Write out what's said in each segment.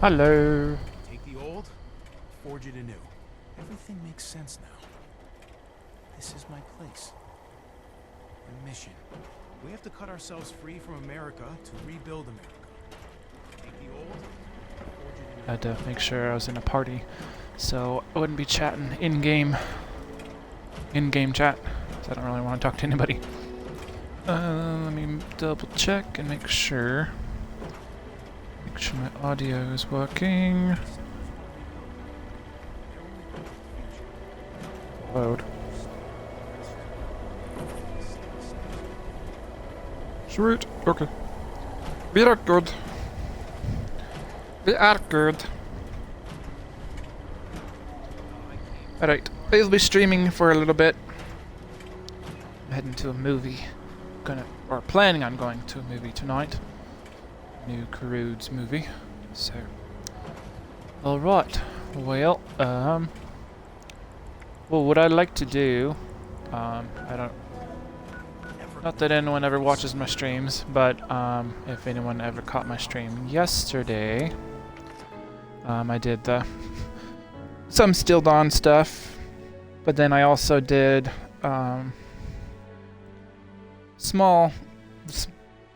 Hello. Take the old, forge it anew. Everything makes sense now. This is my place. The mission. We have to cut ourselves free from America to rebuild America. Take the old, forge it anew. I had to make sure I was in a party, so I wouldn't be chatting in-game chat. So I don't really want to talk to anybody. Let me double check and make sure. Make sure my audio is working. Load. Sweet. Okay. We are good. We are good. Alright, I'll be streaming for a little bit. I'm heading to a movie. Planning on going to a movie tonight. New Caroods movie. So. Alright. Well, what I'd like to do, I don't, not that anyone ever watches my streams, but if anyone ever caught my stream yesterday, I did some Still Dawn stuff, but then I also did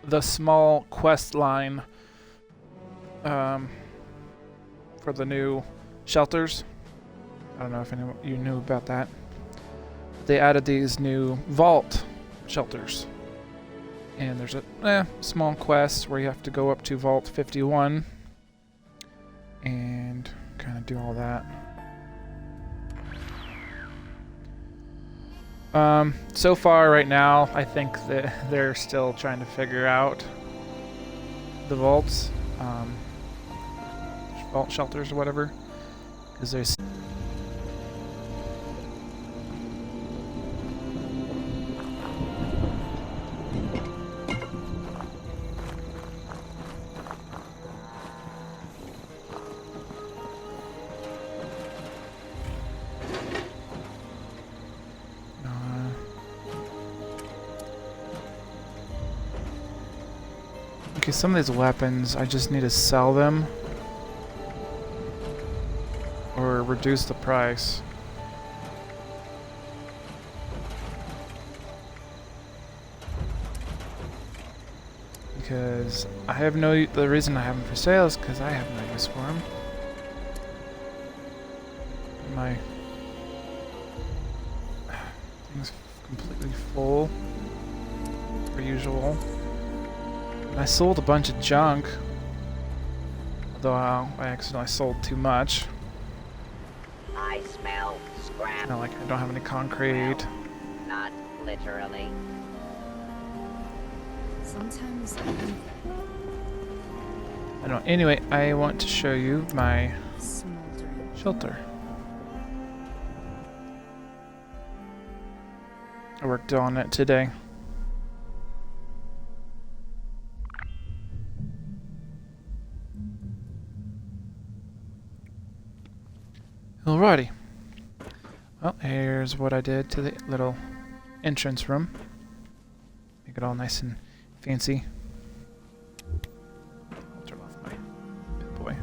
the small quest line for the new shelters. I don't know if anyone you knew about that. They added these new vault shelters. And there's a small quest where you have to go up to Vault 51 and kind of do all that. So far right now, I think that they're still trying to figure out the vaults, vault shelters or whatever, because there's okay, some of these weapons, I just need to sell them or reduce the price. Because I have the reason I have them for sale is because I have no use for them. My thing's completely full, per usual. I sold a bunch of junk, although I accidentally sold too much. I smell scrap. It's not like I don't have any concrete. Well, not literally. Sometimes I don't. Anyway, I want to show you my smoldering. shelter. I worked on it today. Alrighty. Well, here's what I did to the little entrance room. Make it all nice and fancy. I'll turn off my Pip-Boy.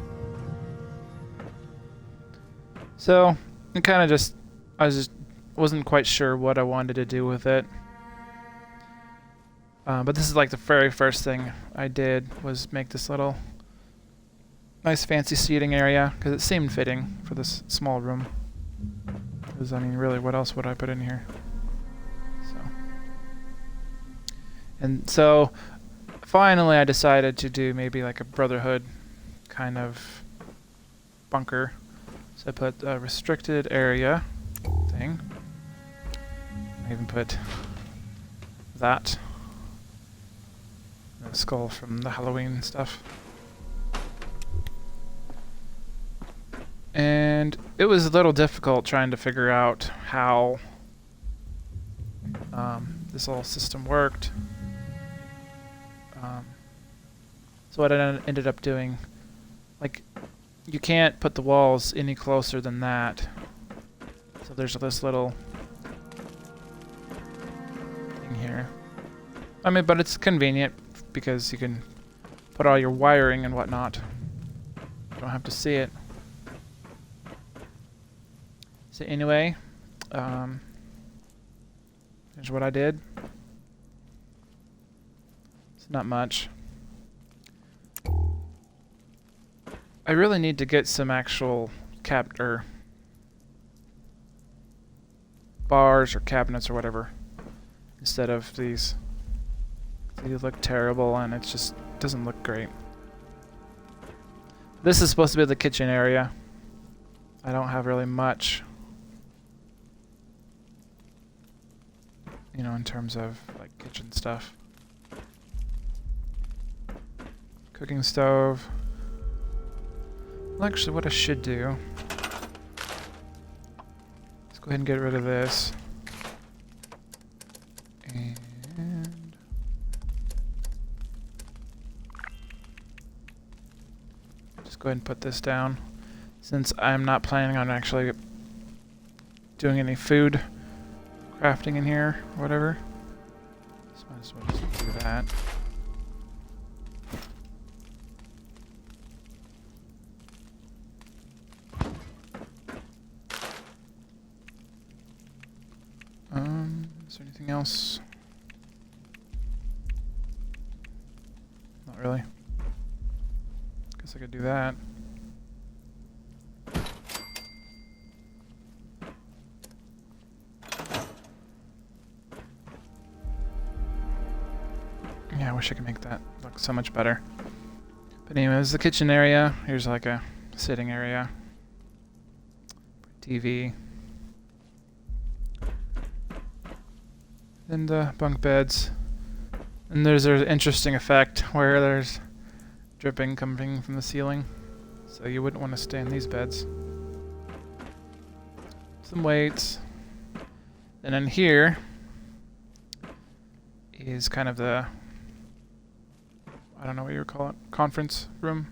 So, it kind of I wasn't quite sure what I wanted to do with it. But this is like the very first thing I did was make this little nice fancy seating area, because it seemed fitting for this small room. Because, I mean, really, what else would I put in here? So, finally I decided to do maybe like a Brotherhood kind of bunker. So I put a restricted area thing. I even put that. A skull from the Halloween stuff. And it was a little difficult trying to figure out how this whole system worked. So what I ended up doing, like, you can't put the walls any closer than that. So there's this little thing here. I mean, but it's convenient because you can put all your wiring and whatnot don't have to see it. So anyway, here's what I did. It's not much. I really need to get some actual bars or cabinets or whatever instead of these. These look terrible and it just doesn't look great. This is supposed to be the kitchen area. I don't have really much, you know, in terms of like kitchen stuff. Cooking stove. Well, actually, what I should do, let's go ahead and get rid of this. And just go ahead and put this down. Since I'm not planning on actually doing any food crafting in here or whatever. So might as well just do that. Is there anything else? Not really. Guess I could do that. Yeah, I wish I could make that look so much better. But anyways, the kitchen area. Here's like a sitting area. TV. Then the bunk beds. And there's an interesting effect where there's dripping coming from the ceiling. So you wouldn't want to stay in these beds. Some weights. And then here is kind of the, I don't know what you would call it, conference room.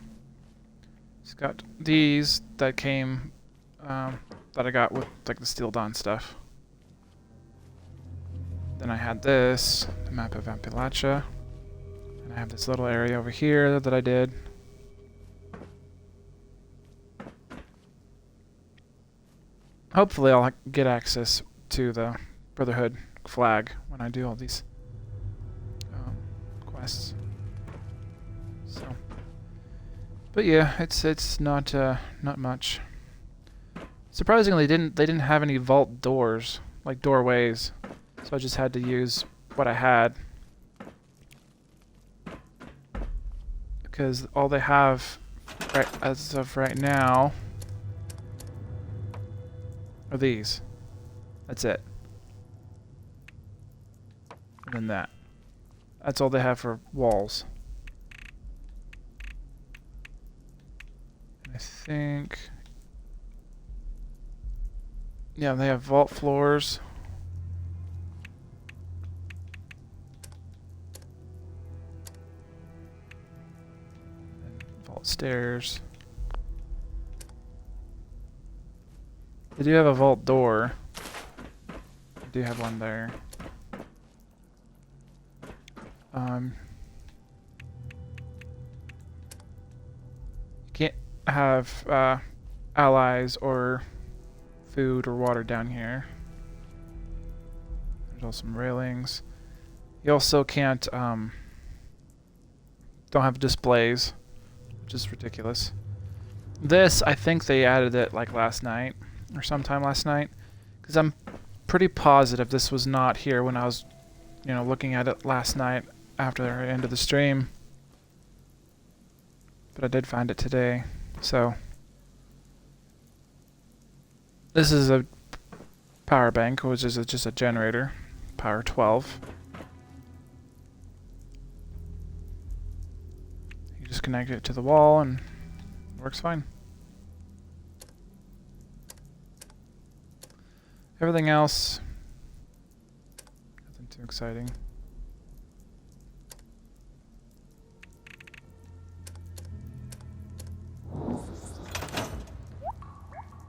It's got these that came, that I got with like the Steel Dawn stuff. Then I had this, the map of Appalachia. And I have this little area over here that I did. Hopefully I'll get access to the Brotherhood flag when I do all these quests. So, but yeah, it's not much. Surprisingly, they didn't have any vault doors, like doorways. So I just had to use what I had. Because all they have as of right now are these. That's it. And then that. That's all they have for walls. And I think, yeah, they have vault floors. Stairs. They do have a vault door. I do have one there. You can't have allies or food or water down here. There's also some railings. You also can't don't have displays, which is ridiculous. This, I think they added it like last night or sometime last night, because I'm pretty positive this was not here when I was, you know, looking at it last night after the end of the stream. But I did find it today. So this is a power bank, which is just a generator, power 12. You just connect it to the wall and it works fine. Everything else, nothing too exciting.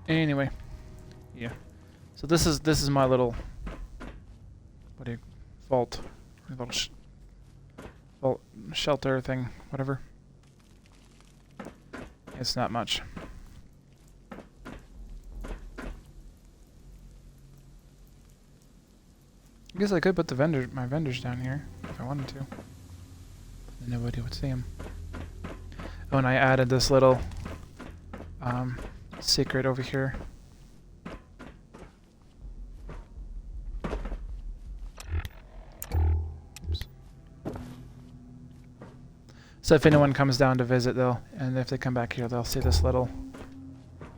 Anyway, yeah. So this is my little vault, my little vault shelter thing, whatever. Yeah, It's not much. I guess I could put my vendors down here if I wanted to. Then nobody would see them. Oh, and I added this little secret over here. Oops. So if anyone comes down to visit, and if they come back here, they'll see this little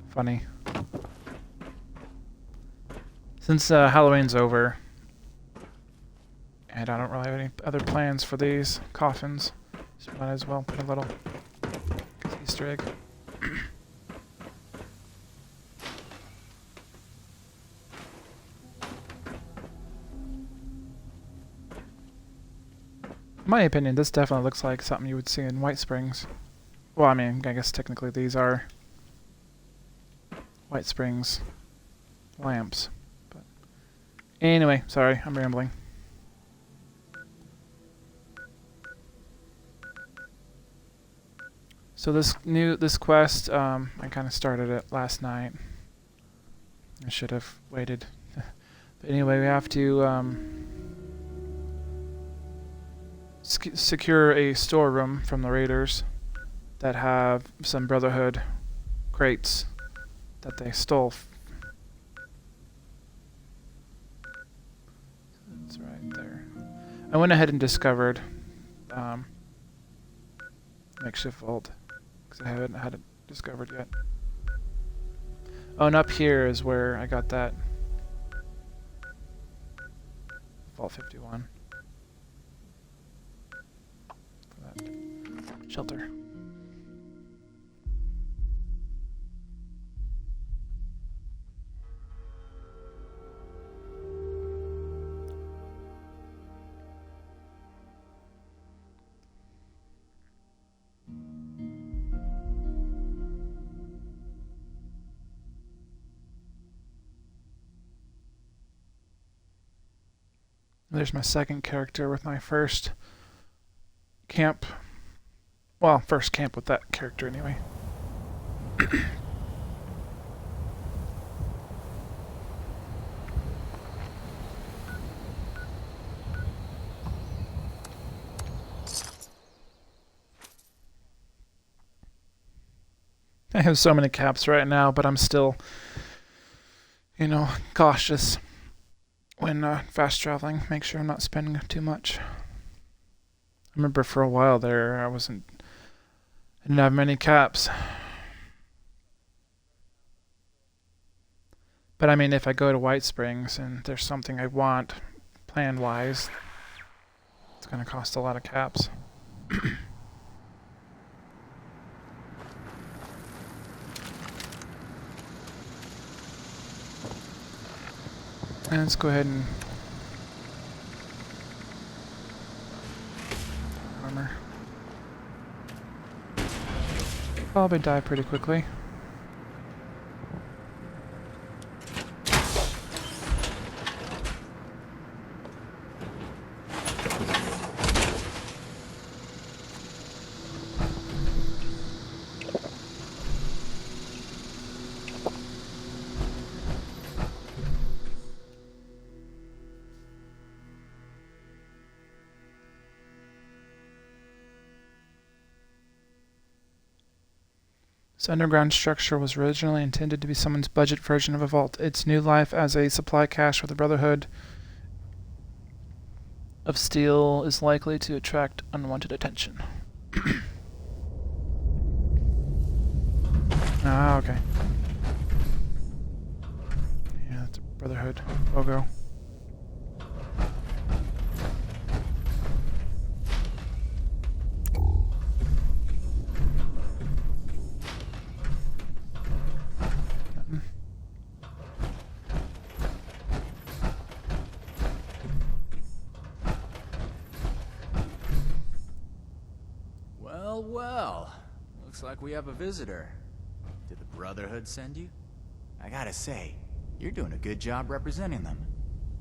funny. Since Halloween's over, and I don't really have any other plans for these coffins, so might as well put a little Easter egg. In my opinion, this definitely looks like something you would see in White Springs. Well, I mean, I guess technically these are White Springs lamps. But anyway, sorry, I'm rambling. So this quest, I kind of started it last night. I should have waited. But anyway, we have to secure a storeroom from the raiders that have some Brotherhood crates that they stole. That's right there. I went ahead and discovered makeshift vault because I haven't had it discovered yet. Oh, and up here is where I got that Vault 51. For that shelter. There's my second character with my first camp. Well, first camp with that character anyway. I have so many caps right now, but I'm still, cautious when fast traveling. Make sure I'm not spending too much. I remember for a while there, I didn't have many caps. But I mean, if I go to White Springs and there's something I want, plan-wise, it's going to cost a lot of caps. And let's go ahead and armor. Probably die pretty quickly. This underground structure was originally intended to be someone's budget version of a vault. Its new life as a supply cache for the Brotherhood of Steel is likely to attract unwanted attention. Ah, okay. Yeah, that's a Brotherhood logo. Well, looks like we have a visitor. Did the Brotherhood send you? I gotta say, you're doing a good job representing them.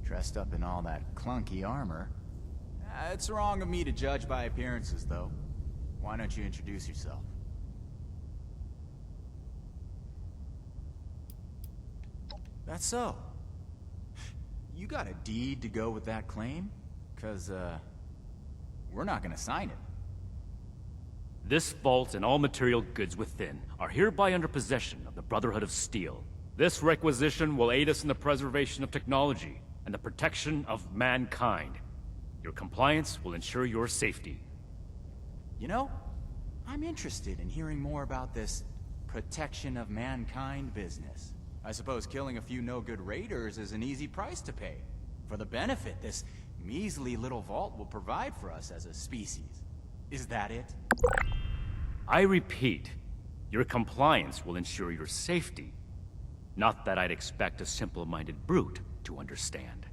Dressed up in all that clunky armor. It's wrong of me to judge by appearances, though. Why don't you introduce yourself? That's so. You got a deed to go with that claim? 'Cause, we're not gonna sign it. This vault and all material goods within are hereby under possession of the Brotherhood of Steel. This requisition will aid us in the preservation of technology and the protection of mankind. Your compliance will ensure your safety. You know, I'm interested in hearing more about this protection of mankind business. I suppose killing a few no-good raiders is an easy price to pay for the benefit this measly little vault will provide for us as a species. Is that it? I repeat, your compliance will ensure your safety. Not that I'd expect a simple-minded brute to understand.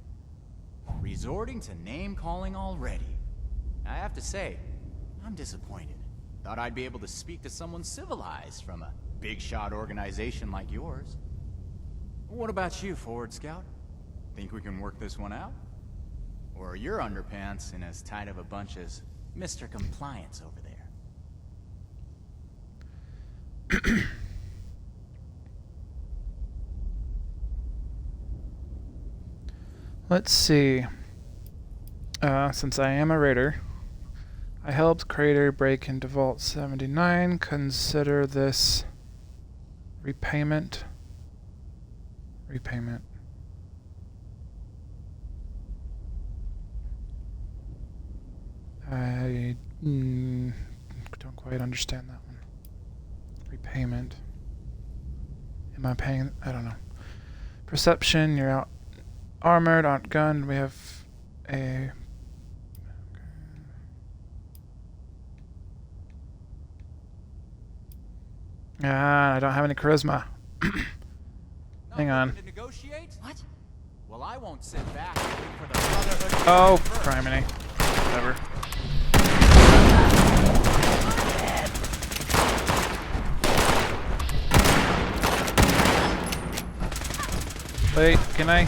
Resorting to name-calling already. I have to say, I'm disappointed. Thought I'd be able to speak to someone civilized from a big-shot organization like yours. What about you, Forward Scout? Think we can work this one out? Or are your underpants in as tight of a bunch as Mr. Compliance over there? Let's see. Since I am a raider, I helped Crater break into Vault 79. Consider this repayment. Repayment. I don't quite understand that one. Repayment. Am I paying? I don't know. Perception, you're out armored, outgunned. We have a... I don't have any charisma. Hang on. To negotiate? What? Well, I won't sit back and wait for the Brotherhood. Oh, criminy. Whatever. Wait, can I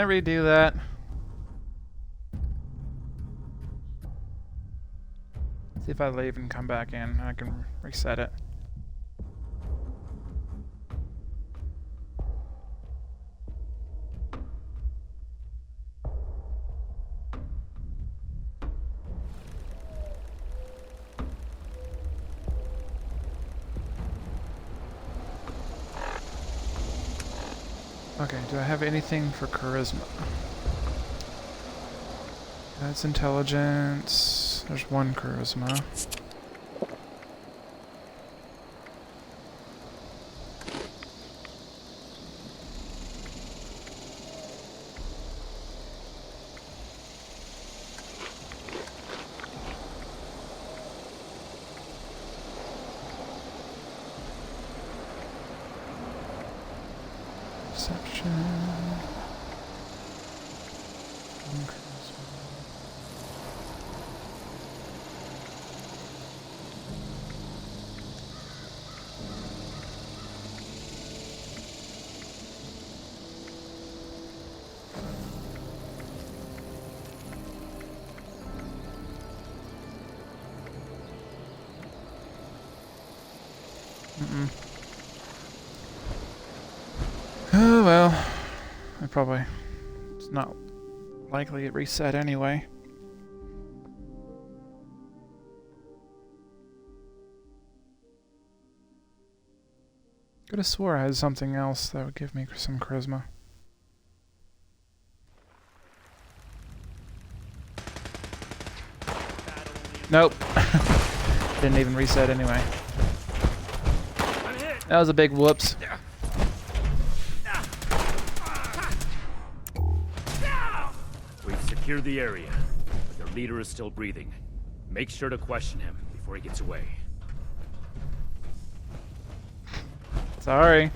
redo that? See if I leave and come back in, I can reset it. Okay, do I have anything for charisma? That's intelligence. There's one charisma. Perception. One charisma. Oh well, it's not likely it reset anyway. Could have swore I had something else that would give me some charisma. Nope. Didn't even reset anyway. That was a big whoops. We've secured the area, but their leader is still breathing. Make sure to question him before he gets away. Sorry.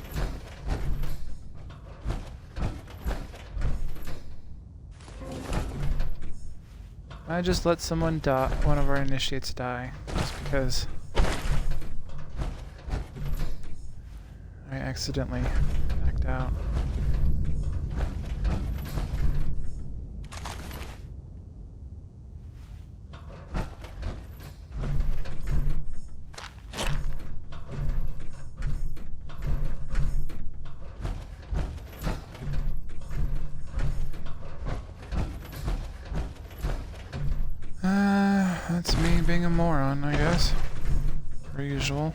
I just let someone die, one of our initiates die, just because I accidentally backed out. being a moron, I guess. Per usual.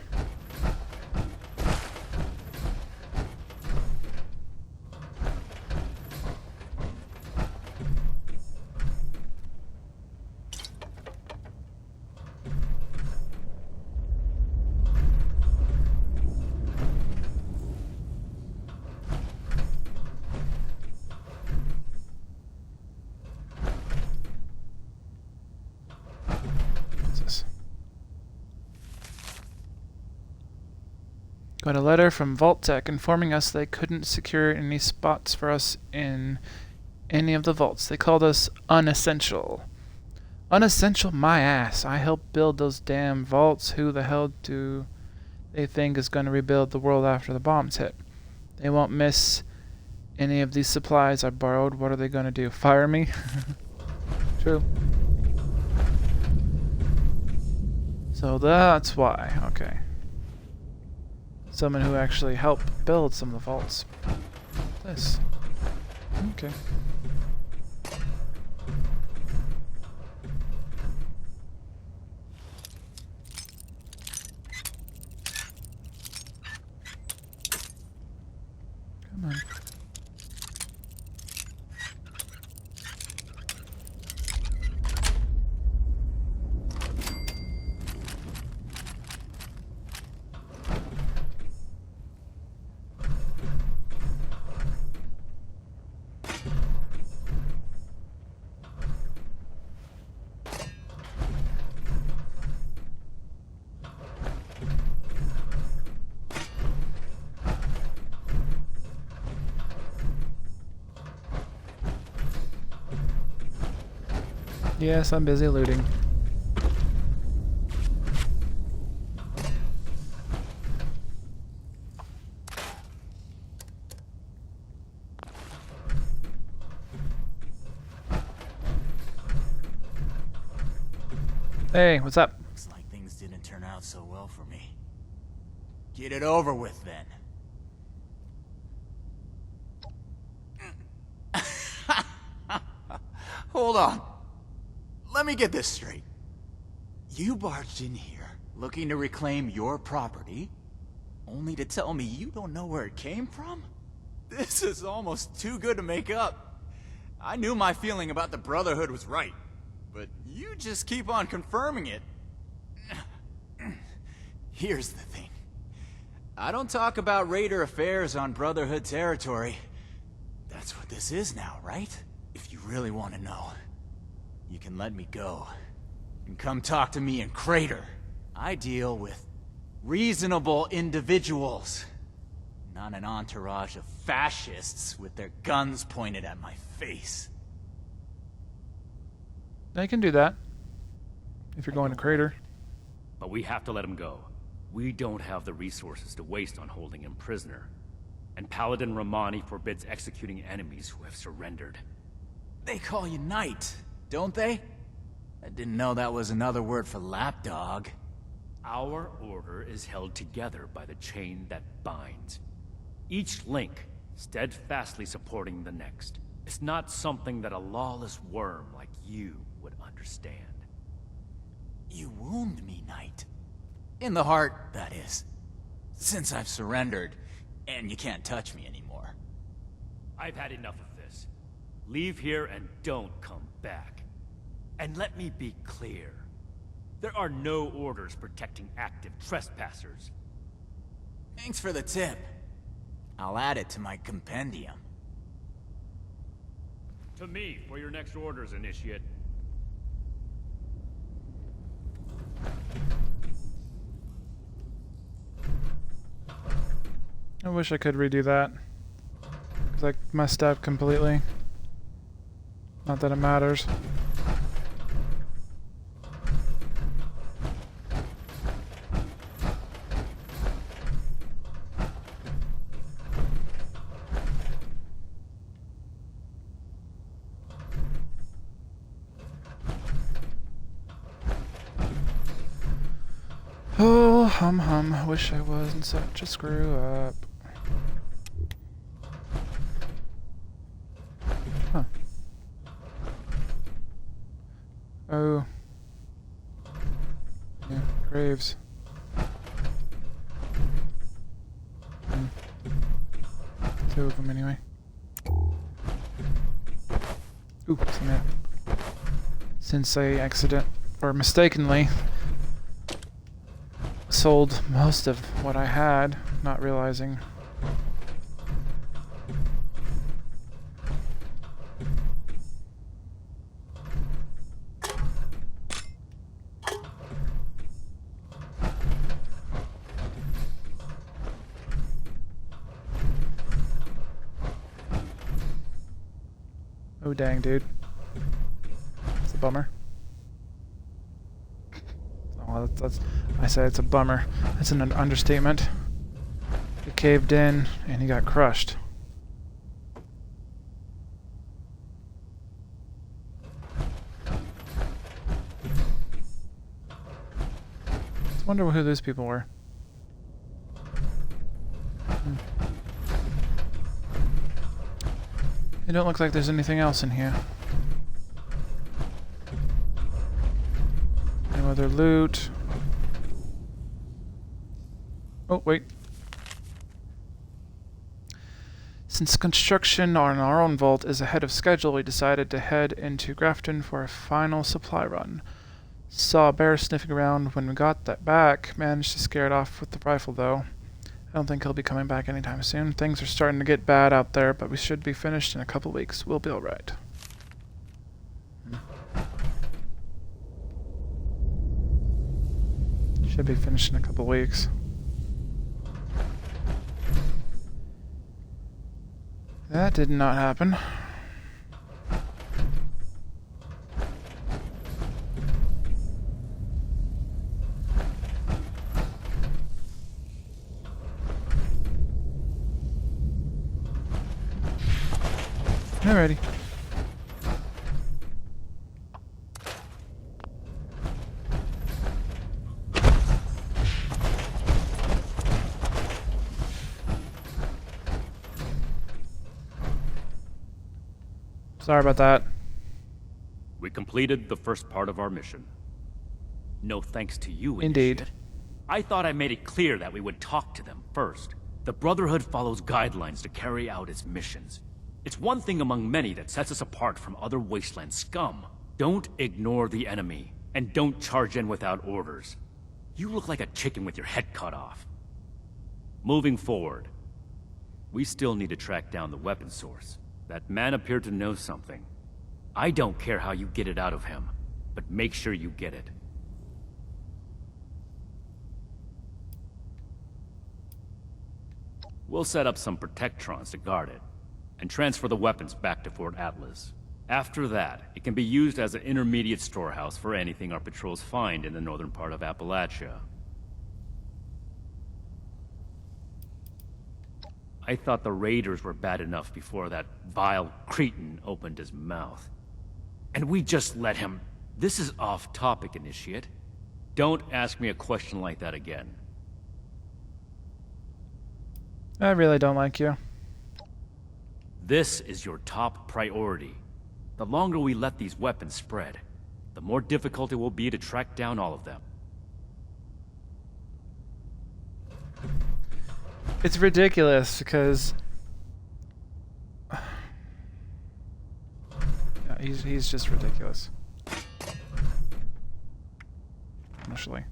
Got a letter from Vault-Tec informing us they couldn't secure any spots for us in any of the vaults. They called us unessential. Unessential my ass. I helped build those damn vaults. Who the hell do they think is going to rebuild the world after the bombs hit? They won't miss any of these supplies I borrowed. What are they going to do? Fire me? True. So that's why. Okay. Someone who actually helped build some of the vaults. This. Okay. Come on. Yes, I'm busy looting. Hey, what's up? Looks like things didn't turn out so well for me. Get it over with, then. Hold on. Let me get this straight. You barged in here, looking to reclaim your property, only to tell me you don't know where it came from? This is almost too good to make up. I knew my feeling about the Brotherhood was right, but you just keep on confirming it. Here's the thing. I don't talk about Raider affairs on Brotherhood territory. That's what this is now, right? If you really want to know, you can let me go and come talk to me in Crater. I deal with reasonable individuals, not an entourage of fascists with their guns pointed at my face. I can do that. If you're going to Crater. But we have to let him go. We don't have the resources to waste on holding him prisoner. And Paladin Romani forbids executing enemies who have surrendered. They call you Knight, don't they? I didn't know that was another word for lapdog. Our order is held together by the chain that binds. Each link steadfastly supporting the next. It's not something that a lawless worm like you would understand. You wound me, Knight. In the heart, that is. Since I've surrendered, and you can't touch me anymore. I've had enough of this. Leave here and don't come back. And let me be clear. There are no orders protecting active trespassers. Thanks for the tip. I'll add it to my compendium. To me for your next orders, Initiate. I wish I could redo that. 'Cause I messed up completely. Not that it matters. Oh, hum. Wish I wasn't such a screw up. Huh. Two of them anyway. Ooh, cement. Since I mistakenly sold most of what I had, not realizing. Oh dang, dude. It's a bummer. Oh, I said it's a bummer. That's an understatement. He caved in and he got crushed. I wonder who those people were. It don't look like there's anything else in here. No other loot. Oh, wait. Since construction on our own vault is ahead of schedule, we decided to head into Grafton for a final supply run. Saw a bear sniffing around when we got that back. Managed to scare it off with the rifle, though. I don't think he'll be coming back anytime soon. Things are starting to get bad out there, but we should be finished in a couple weeks. We'll be alright. Should be finished in a couple weeks. That did not happen. Alrighty. Sorry about that. We completed the first part of our mission. No thanks to you, Indeed. Initiate. I thought I made it clear that we would talk to them first. The Brotherhood follows guidelines to carry out its missions. It's one thing among many that sets us apart from other wasteland scum. Don't ignore the enemy, and don't charge in without orders. You look like a chicken with your head cut off. Moving forward, we still need to track down the weapon source. That man appeared to know something. I don't care how you get it out of him, but make sure you get it. We'll set up some Protectrons to guard it, and transfer the weapons back to Fort Atlas. After that, it can be used as an intermediate storehouse for anything our patrols find in the northern part of Appalachia. I thought the raiders were bad enough before that vile cretin opened his mouth. And we just let him... This is off topic, Initiate. Don't ask me a question like that again. I really don't like you. This is your top priority. The longer we let these weapons spread, the more difficult it will be to track down all of them. It's ridiculous because yeah, he's just ridiculous. Honestly.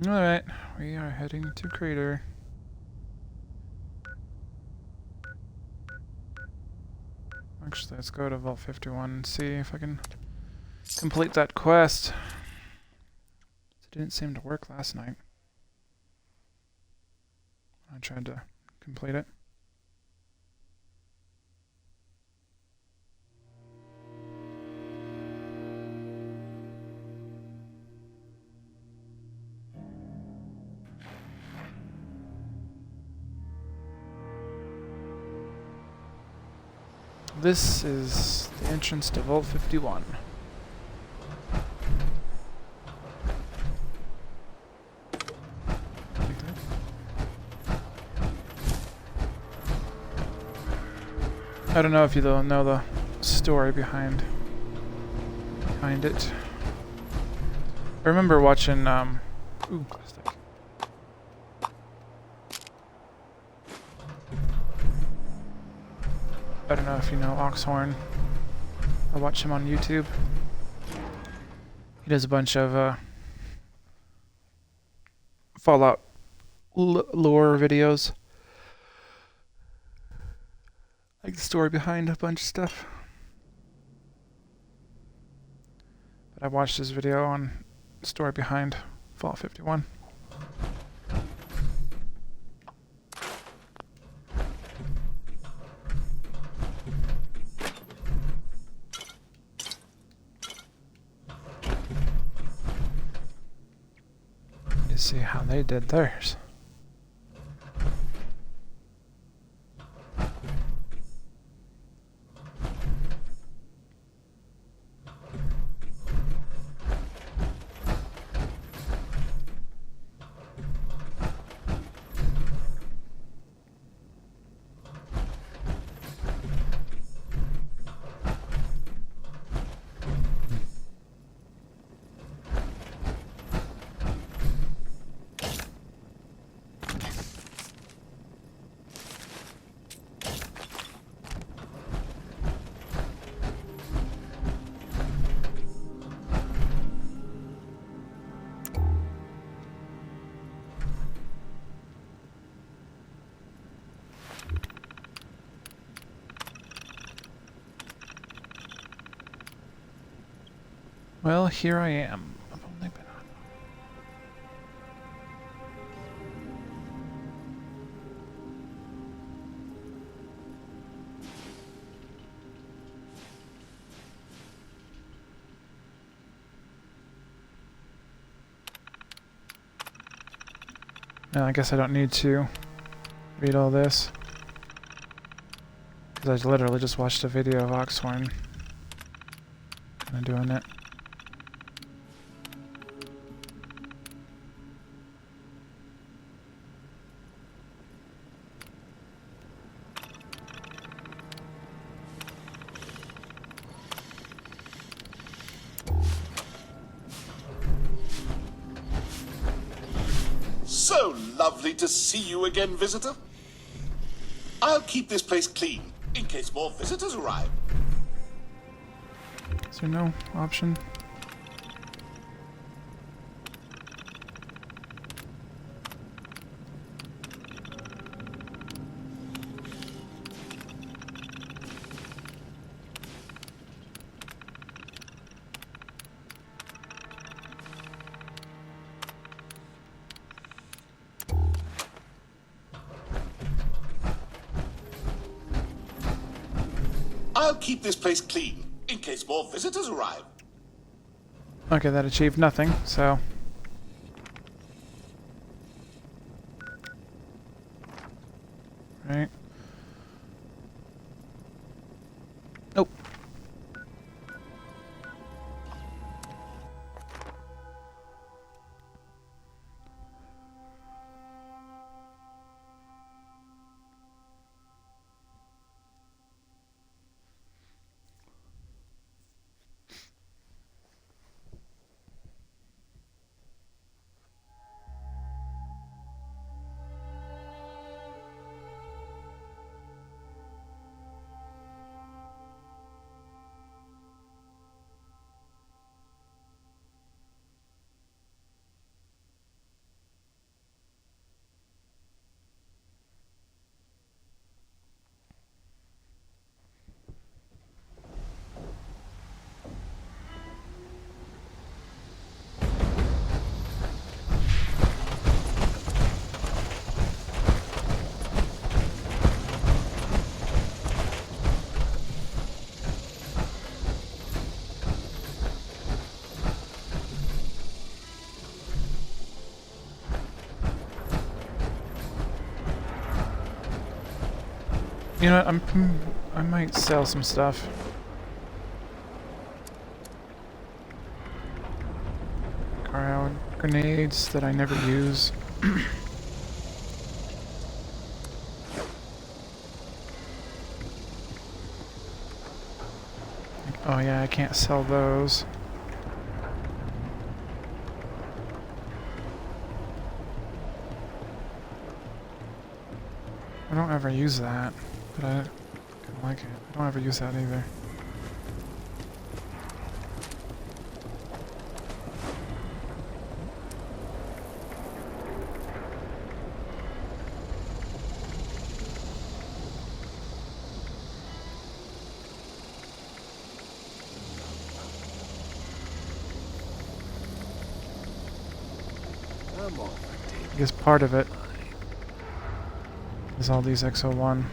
Alright, we are heading to Crater. Actually, let's go to Vault 51 and see if I can complete that quest. It didn't seem to work last night. I tried to complete it. This is the entrance to Vault 51. I don't know if you know the story behind it. I remember watching ooh, plastic. I don't know if you know Oxhorn. I watch him on YouTube. He does a bunch of Fallout lore videos. Like the story behind a bunch of stuff. But I watched his video on the story behind Fallout 51. You see how they did theirs. Well, here I am. I've only been on. Now, I guess I don't need to read all this. Because I literally just watched a video of Oxhorn kind of doing it. So lovely to see you again, visitor. I'll keep this place clean in case more visitors arrive. Is there no option? I'll keep this place clean in case more visitors arrive. Okay, that achieved nothing, so... Right. Nope. You know what, I might sell some stuff. Cryo grenades that I never use. Oh yeah, I can't sell those. I don't ever use that, but I don't like it. I don't ever use that either. I guess part of it is all these XO1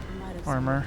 armor.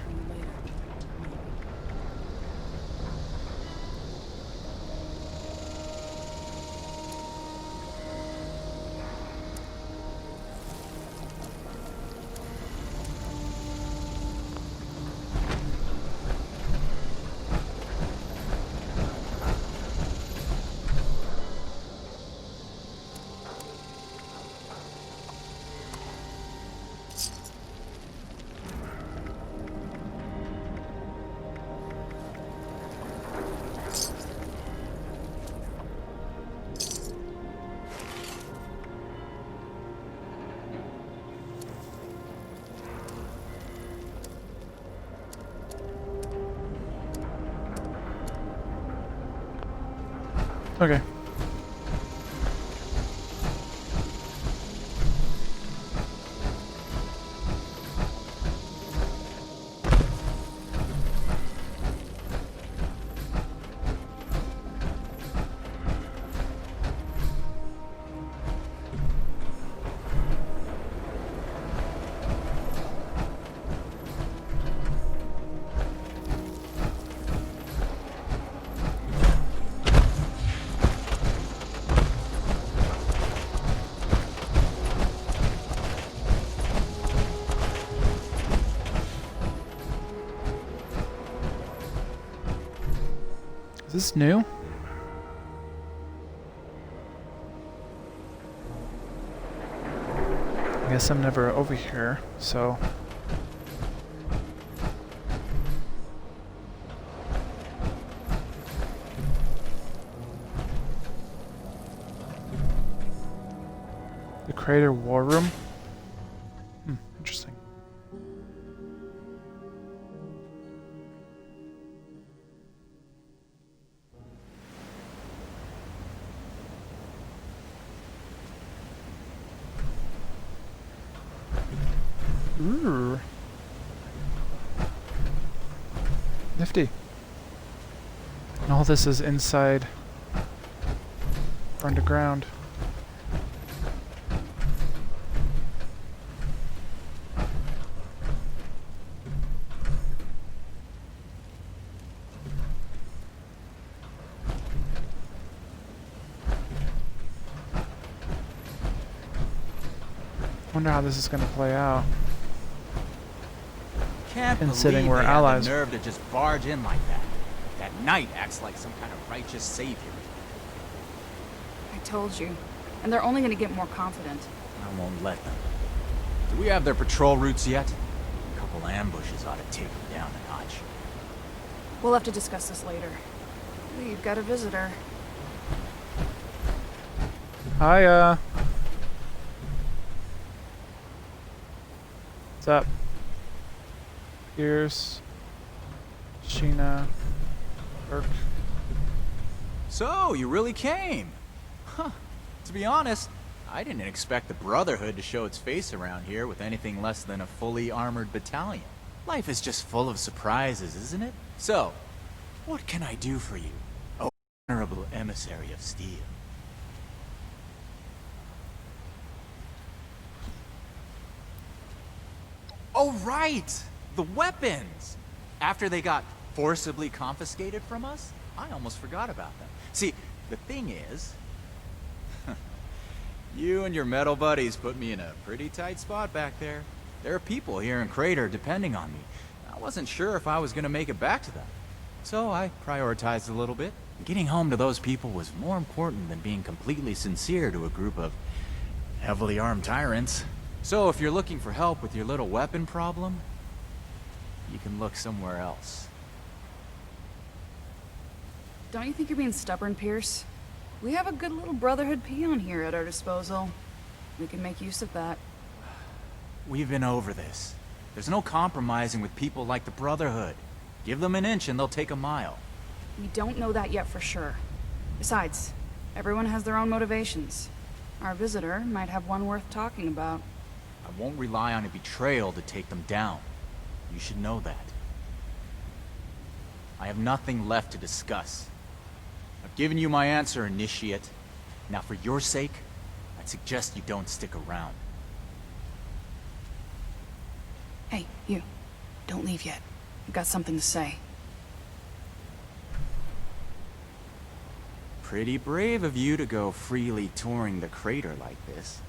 Okay. Is this new? I guess I'm never over here, so... The Crater War Room? Interesting. Ooh. Nifty. And all this is inside or underground. Wonder how this is going to play out. Can't Considering believe we're they had allies. the nerve to just barge in like that. That knight acts like some kind of righteous savior. I told you. And they're only gonna get more confident. I won't let them. Do we have their patrol routes yet? A couple ambushes ought to take them down a notch. We'll have to discuss this later. You've got a visitor. Hiya. What's up? Pierce, Sheena, Burke. So, you really came? Huh. To be honest, I didn't expect the Brotherhood to show its face around here with anything less than a fully armored battalion. Life is just full of surprises, isn't it? So, what can I do for you, O honorable emissary of steel? Oh, right! The weapons! After they got forcibly confiscated from us, I almost forgot about them. See, the thing is, you and your metal buddies put me in a pretty tight spot back there. There are people here in Crater depending on me. I wasn't sure if I was gonna make it back to them. So I prioritized a little bit. Getting home to those people was more important than being completely sincere to a group of heavily armed tyrants. So if you're looking for help with your little weapon problem, you can look somewhere else. Don't you think you're being stubborn, Pierce? We have a good little Brotherhood peon here at our disposal. We can make use of that. We've been over this. There's no compromising with people like the Brotherhood. Give them an inch and they'll take a mile. We don't know that yet for sure. Besides, everyone has their own motivations. Our visitor might have one worth talking about. I won't rely on a betrayal to take them down. You should know that. I have nothing left to discuss. I've given you my answer, Initiate. Now for your sake, I'd suggest you don't stick around. Hey, you. Don't leave yet. I've got something to say. Pretty brave of you to go freely touring the crater like this.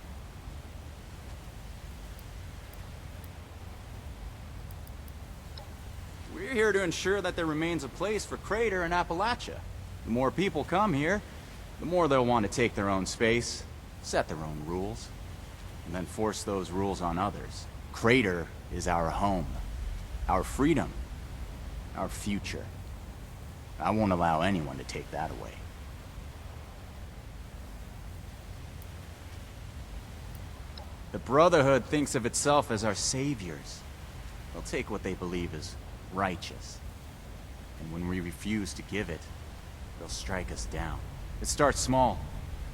We're here to ensure that there remains a place for Crater in Appalachia. The more people come here, the more they'll want to take their own space, set their own rules, and then force those rules on others. Crater is our home, our freedom, our future. I won't allow anyone to take that away. The Brotherhood thinks of itself as our saviors. They'll take what they believe is righteous. And when we refuse to give it, they'll strike us down. It starts small.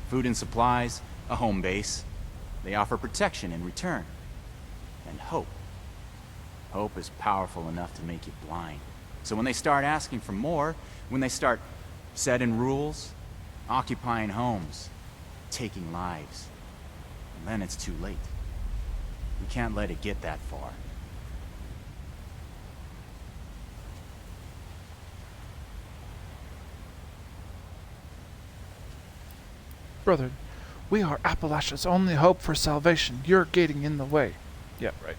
Food and supplies, a home base. They offer protection in return. And hope. Hope is powerful enough to make you blind. So when they start asking for more, when they start setting rules, occupying homes, taking lives, then it's too late. We can't let it get that far. Brother, we are Appalachia's only hope for salvation. You're getting in the way. Yeah, right.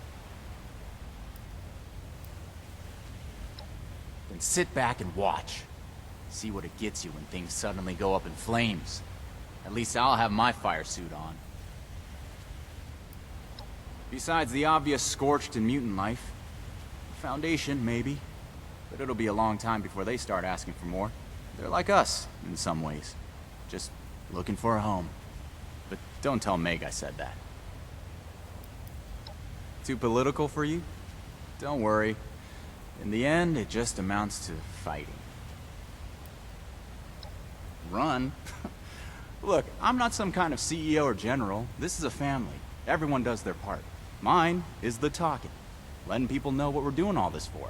Then sit back and watch. See what it gets you when things suddenly go up in flames. At least I'll have my fire suit on. Besides the obvious scorched and mutant life, Foundation, maybe. But it'll be a long time before they start asking for more. They're like us, in some ways. Just looking for a home. But don't tell Meg I said that. Too political for you? Don't worry. In the end, it just amounts to fighting. Run? Look, I'm not some kind of CEO or general. This is a family. Everyone does their part. Mine is the talking. Letting people know what we're doing all this for.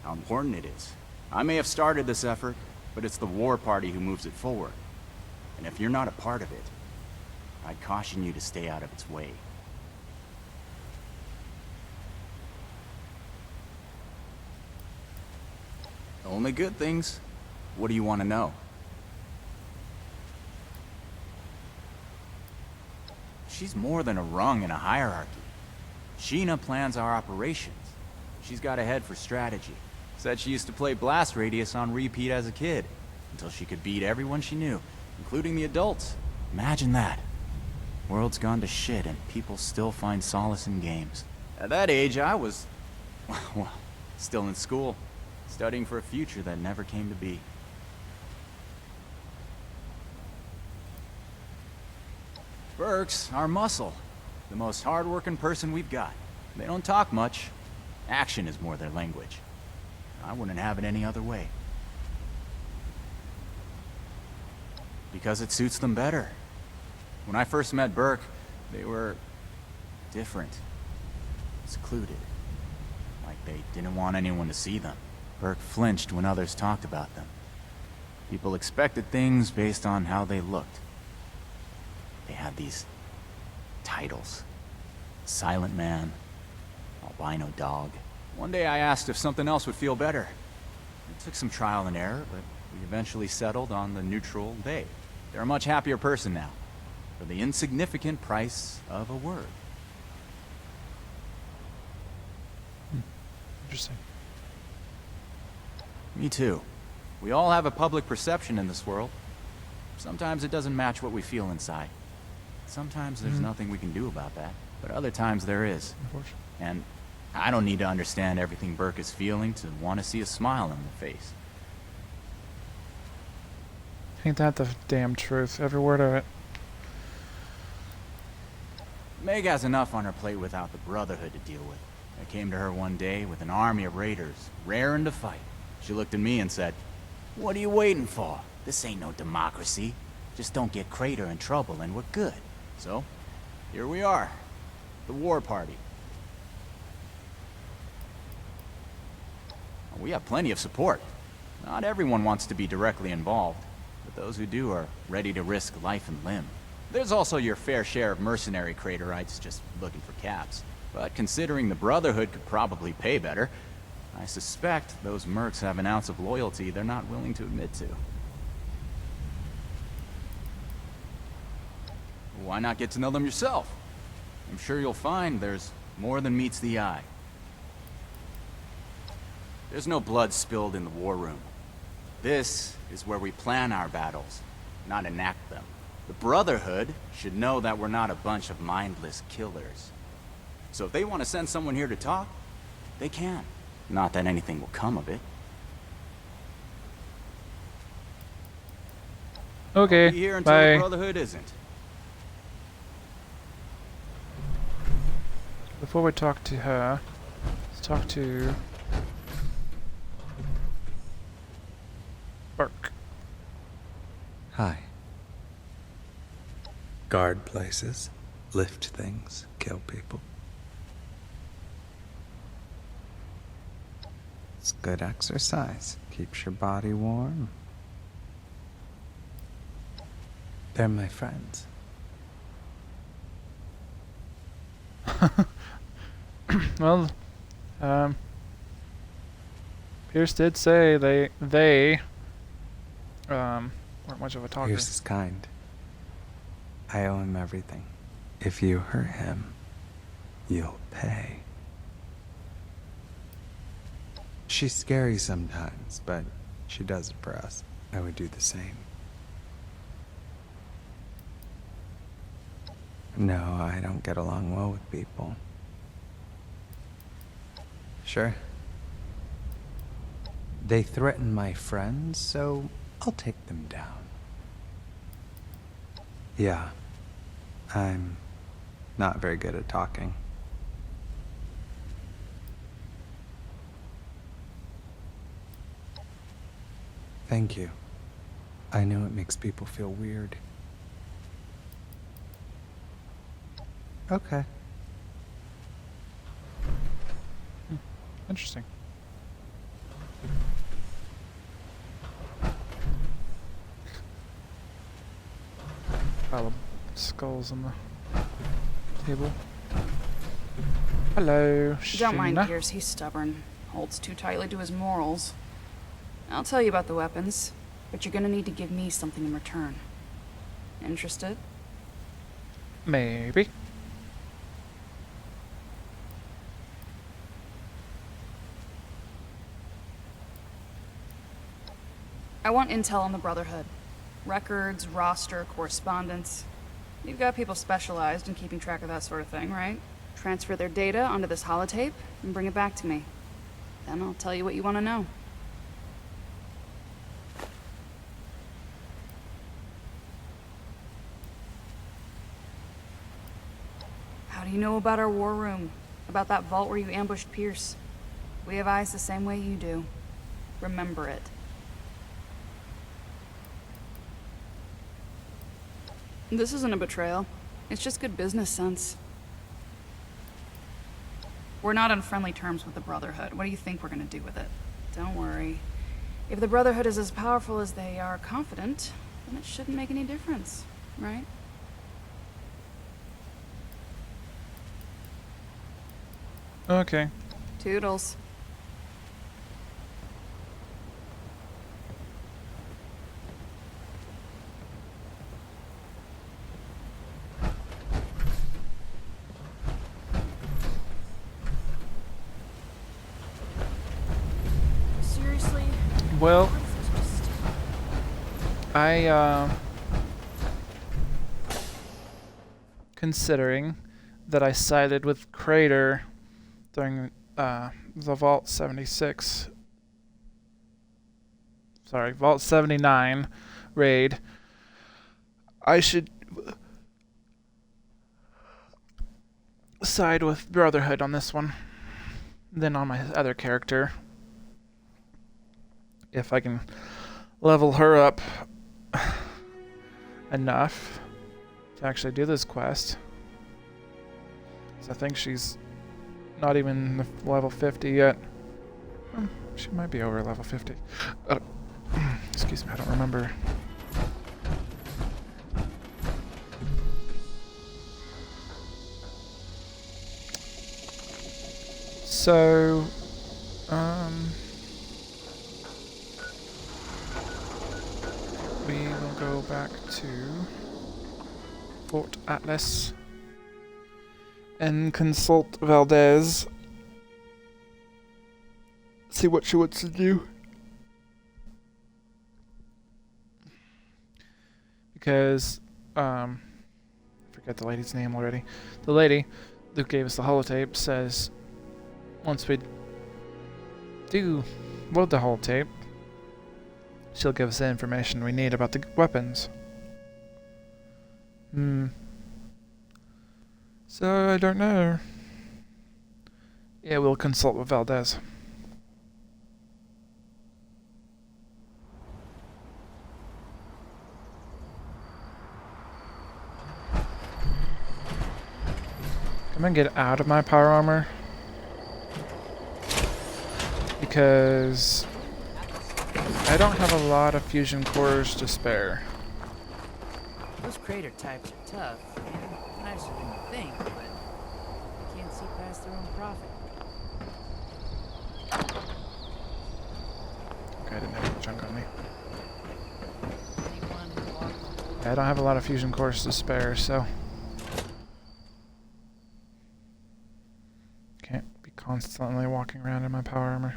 How important it is. I may have started this effort, but it's the war party who moves it forward. And if you're not a part of it, I'd caution you to stay out of its way. Only good things. What do you want to know? She's more than a rung in a hierarchy. Sheena plans our operations. She's got a head for strategy. Said she used to play Blast Radius on repeat as a kid, until she could beat everyone she knew, including the adults. Imagine that. World's gone to shit and people still find solace in games. At that age, I was, well, still in school, studying for a future that never came to be. Burke's our muscle. The most hard-working person we've got. They don't talk much. Action is more their language. I wouldn't have it any other way. Because it suits them better. When I first met Burke, they were different. Secluded. Like they didn't want anyone to see them. Burke flinched when others talked about them. People expected things based on how they looked. They had these titles. Silent Man, Albino Dog. One day I asked if something else would feel better. It took some trial and error, but we eventually settled on the neutral they. They're a much happier person now, for the insignificant price of a word. Interesting. Me too. We all have a public perception in this world. Sometimes it doesn't match what we feel inside. Sometimes there's nothing we can do about that, but other times there is. Unfortunately. And I don't need to understand everything Burke is feeling to want to see a smile on the face. Ain't that the damn truth? Every word of it. Meg has enough on her plate without the Brotherhood to deal with. I came to her one day with an army of raiders, raring to fight. She looked at me and said, "What are you waiting for? This ain't no democracy. Just don't get Crater in trouble and we're good." So, here we are. The war party. We have plenty of support. Not everyone wants to be directly involved, but those who do are ready to risk life and limb. There's also your fair share of mercenary Craterites just looking for caps. But considering the Brotherhood could probably pay better, I suspect those mercs have an ounce of loyalty they're not willing to admit to. Why not get to know them yourself? I'm sure you'll find there's more than meets the eye. There's no blood spilled in the war room. This is where we plan our battles, not enact them. The Brotherhood should know that we're not a bunch of mindless killers. So if they want to send someone here to talk, they can. Not that anything will come of it. Okay, I'll be here until bye. the Brotherhood isn't. Before we talk to her, let's talk to Burke. Hi. Guard places, lift things, kill people. It's good exercise. Keeps your body warm. They're my friends. Well, Pierce did say they weren't much of a talker. Pierce is kind. I owe him everything. If you hurt him, you'll pay. She's scary sometimes, but she does it for us. I would do the same. No, I don't get along well with people. Sure. They threaten my friends, so I'll take them down. Yeah, I'm not very good at talking. Thank you. I know it makes people feel weird. Okay. Interesting. Pile of skulls on the table. Hello, Don't mind Sheena. Pierce, he's stubborn. Holds too tightly to his morals. I'll tell you about the weapons, but you're gonna need to give me something in return. Interested? Maybe. I want intel on the Brotherhood. Records, roster, correspondence. You've got people specialized in keeping track of that sort of thing, right? Transfer their data onto this holotape and bring it back to me. Then I'll tell you what you want to know. How do you know about our war room? About that vault where you ambushed Pierce? We have eyes the same way you do. Remember it. This isn't a betrayal. It's just good business sense. We're not on friendly terms with the Brotherhood. What do you think we're gonna do with it? Don't worry. If the Brotherhood is as powerful as they are confident, then it shouldn't make any difference, right? Okay. Toodles. Seriously? Well, This is just... considering that I sided with Crater during the Vault 76, sorry, Vault 79 raid, I should side with Brotherhood on this one than on my other character. if I can level her up enough to actually do this quest. 'Cause I think she's not even level 50 yet. She might be over level 50. Excuse me, I don't remember. So, we will go back to Fort Atlas and consult Valdez. See what she wants to do. Because, I forget the lady's name already. The lady who gave us the holotape says once we do load the holotape, she'll give us the information we need about the weapons. So, I don't know. Yeah, we'll consult with Valdez. I'm gonna get out of my power armor because I don't have a lot of fusion cores to spare. Those crater types are tough and nicer than you think, but they can't see past their own profit. Okay, I didn't have a chunk on me. Yeah, I don't have a lot of fusion cores to spare, so can't be constantly walking around in my power armor.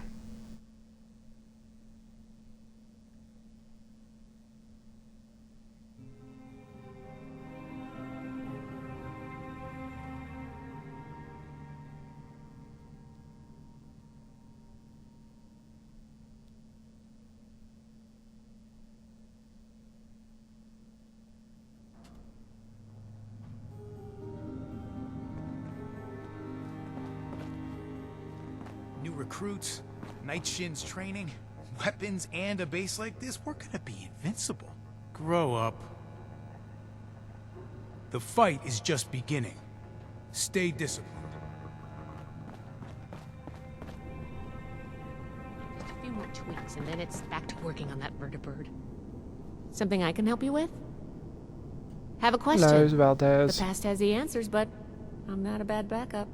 New recruits, Night Shin's training, weapons, and a base like this. We're gonna be invincible. Grow up. The fight is just beginning. Stay disciplined. A few more tweaks, and then it's back to working on that vertibird. Something I can help you with? Have a question. Hello, Valdez. The past has the answers, but I'm not a bad backup.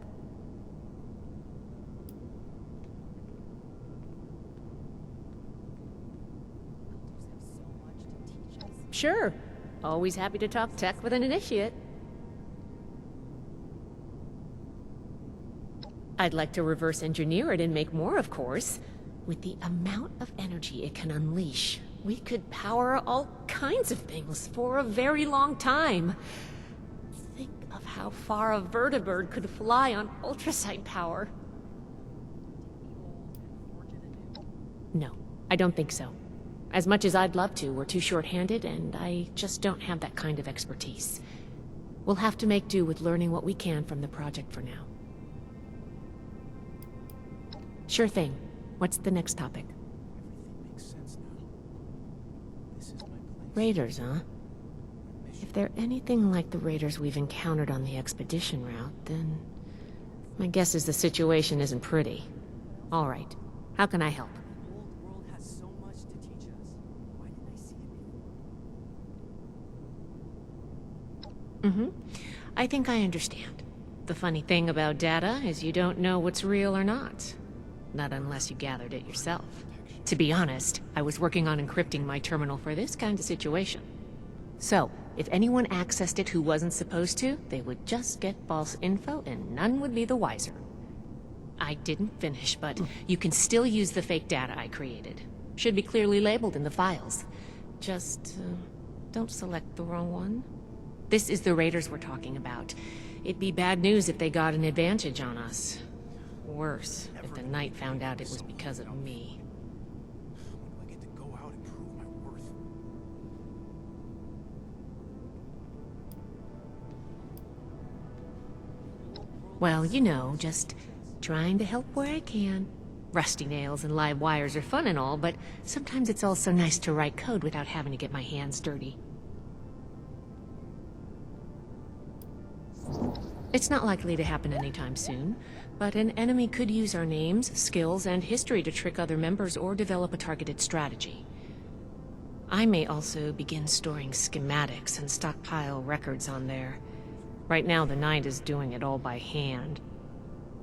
Sure. Always happy to talk tech with an initiate. I'd like to reverse engineer it and make more, of course. With the amount of energy it can unleash, we could power all kinds of things for a very long time. Think of how far a vertibird could fly on ultrasight power. No, I don't think so. As much as I'd love to, we're too short-handed, and I just don't have that kind of expertise. We'll have to make do with learning what we can from the project for now. Sure thing. What's the next topic? Everything makes sense now. This is my place. Raiders, huh? If they're anything like the raiders we've encountered on the expedition route, then my guess is the situation isn't pretty. All right. How can I help? I think I understand. The funny thing about data is you don't know what's real or not. Not unless you gathered it yourself. To be honest, I was working on encrypting my terminal for this kind of situation. So, if anyone accessed it who wasn't supposed to, they would just get false info and none would be the wiser. I didn't finish, but you can still use the fake data I created. Should be clearly labeled in the files. Just, don't select the wrong one. This is the raiders we're talking about. It'd be bad news if they got an advantage on us. Worse, if the Knight found out it was because of me. When do I get to go out and prove my worth? Well, you know, just trying to help where I can. Rusty nails and live wires are fun and all, but sometimes it's also nice to write code without having to get my hands dirty. It's not likely to happen anytime soon, but an enemy could use our names, skills, and history to trick other members or develop a targeted strategy. I may also begin storing schematics and stockpile records on there. Right now, the Knight is doing it all by hand.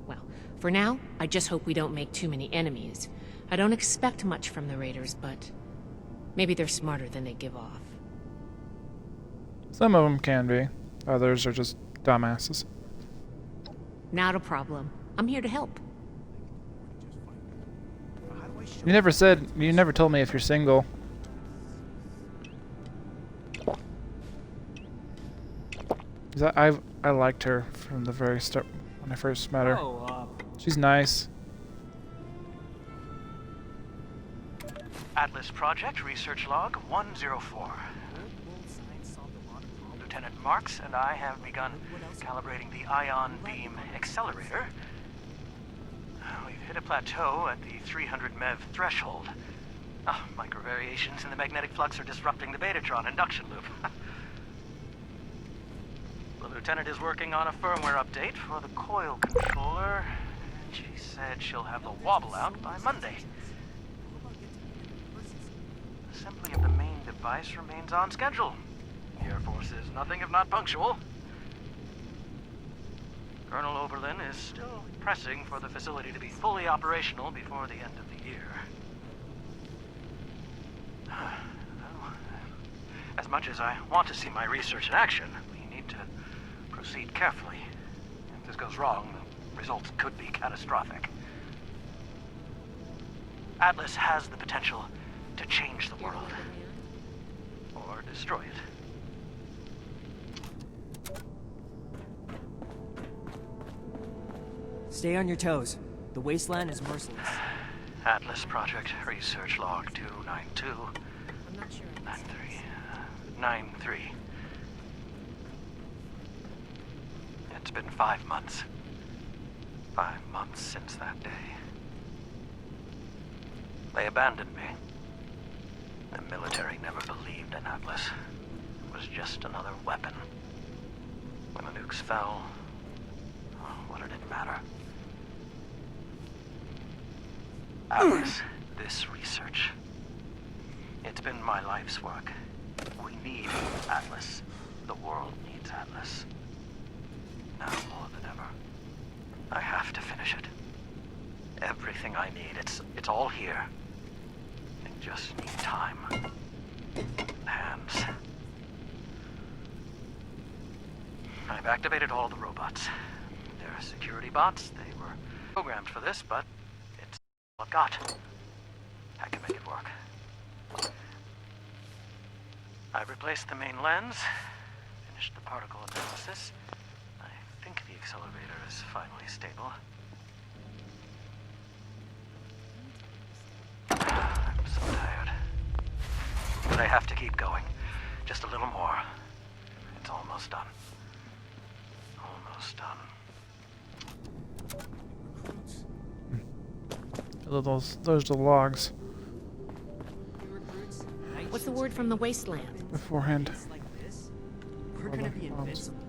Well, for now, I just hope we don't make too many enemies. I don't expect much from the Raiders, but maybe they're smarter than they give off. Some of them can be. Others are just dumbasses. Not a problem. I'm here to help. You never told me if you're single. I liked her from the very start when I first met her. She's nice. Atlas Project Research Log 104. Lieutenant Marks and I have begun calibrating the ion beam accelerator. We've hit a plateau at the 300 MeV threshold. Micro variations in the magnetic flux are disrupting the Betatron induction loop. The Lieutenant is working on a firmware update for the coil controller. She said she'll have the wobble out by Monday. Assembly of the main device remains on schedule. The Air Force is nothing if not punctual. Colonel Oberlin is still pressing for the facility to be fully operational before the end of the year. Well, as much as I want to see my research in action, we need to proceed carefully. If this goes wrong, the results could be catastrophic. Atlas has the potential to change the world. Or destroy it. Stay on your toes. The wasteland is merciless. Atlas Project Research Log 292. I'm not sure. 93. It's been 5 months. 5 months since that day. They abandoned me. The military never believed in Atlas. It was just another weapon. When the nukes fell, what did it matter? Atlas, this research. It's been my life's work. We need Atlas. The world needs Atlas. Now more than ever. I have to finish it. Everything I need, it's all here. I just need time. Hands. I've activated all the robots. They're security bots. They were programmed for this, but it's all I've got. I can make it work. I've replaced the main lens, finished the particle analysis. I think the accelerator is finally stable. I'm so tired. But I have to keep going. Just a little more. It's almost done. Almost done. Those are the logs. What's the word from the wasteland? Beforehand. We're gonna be invincible.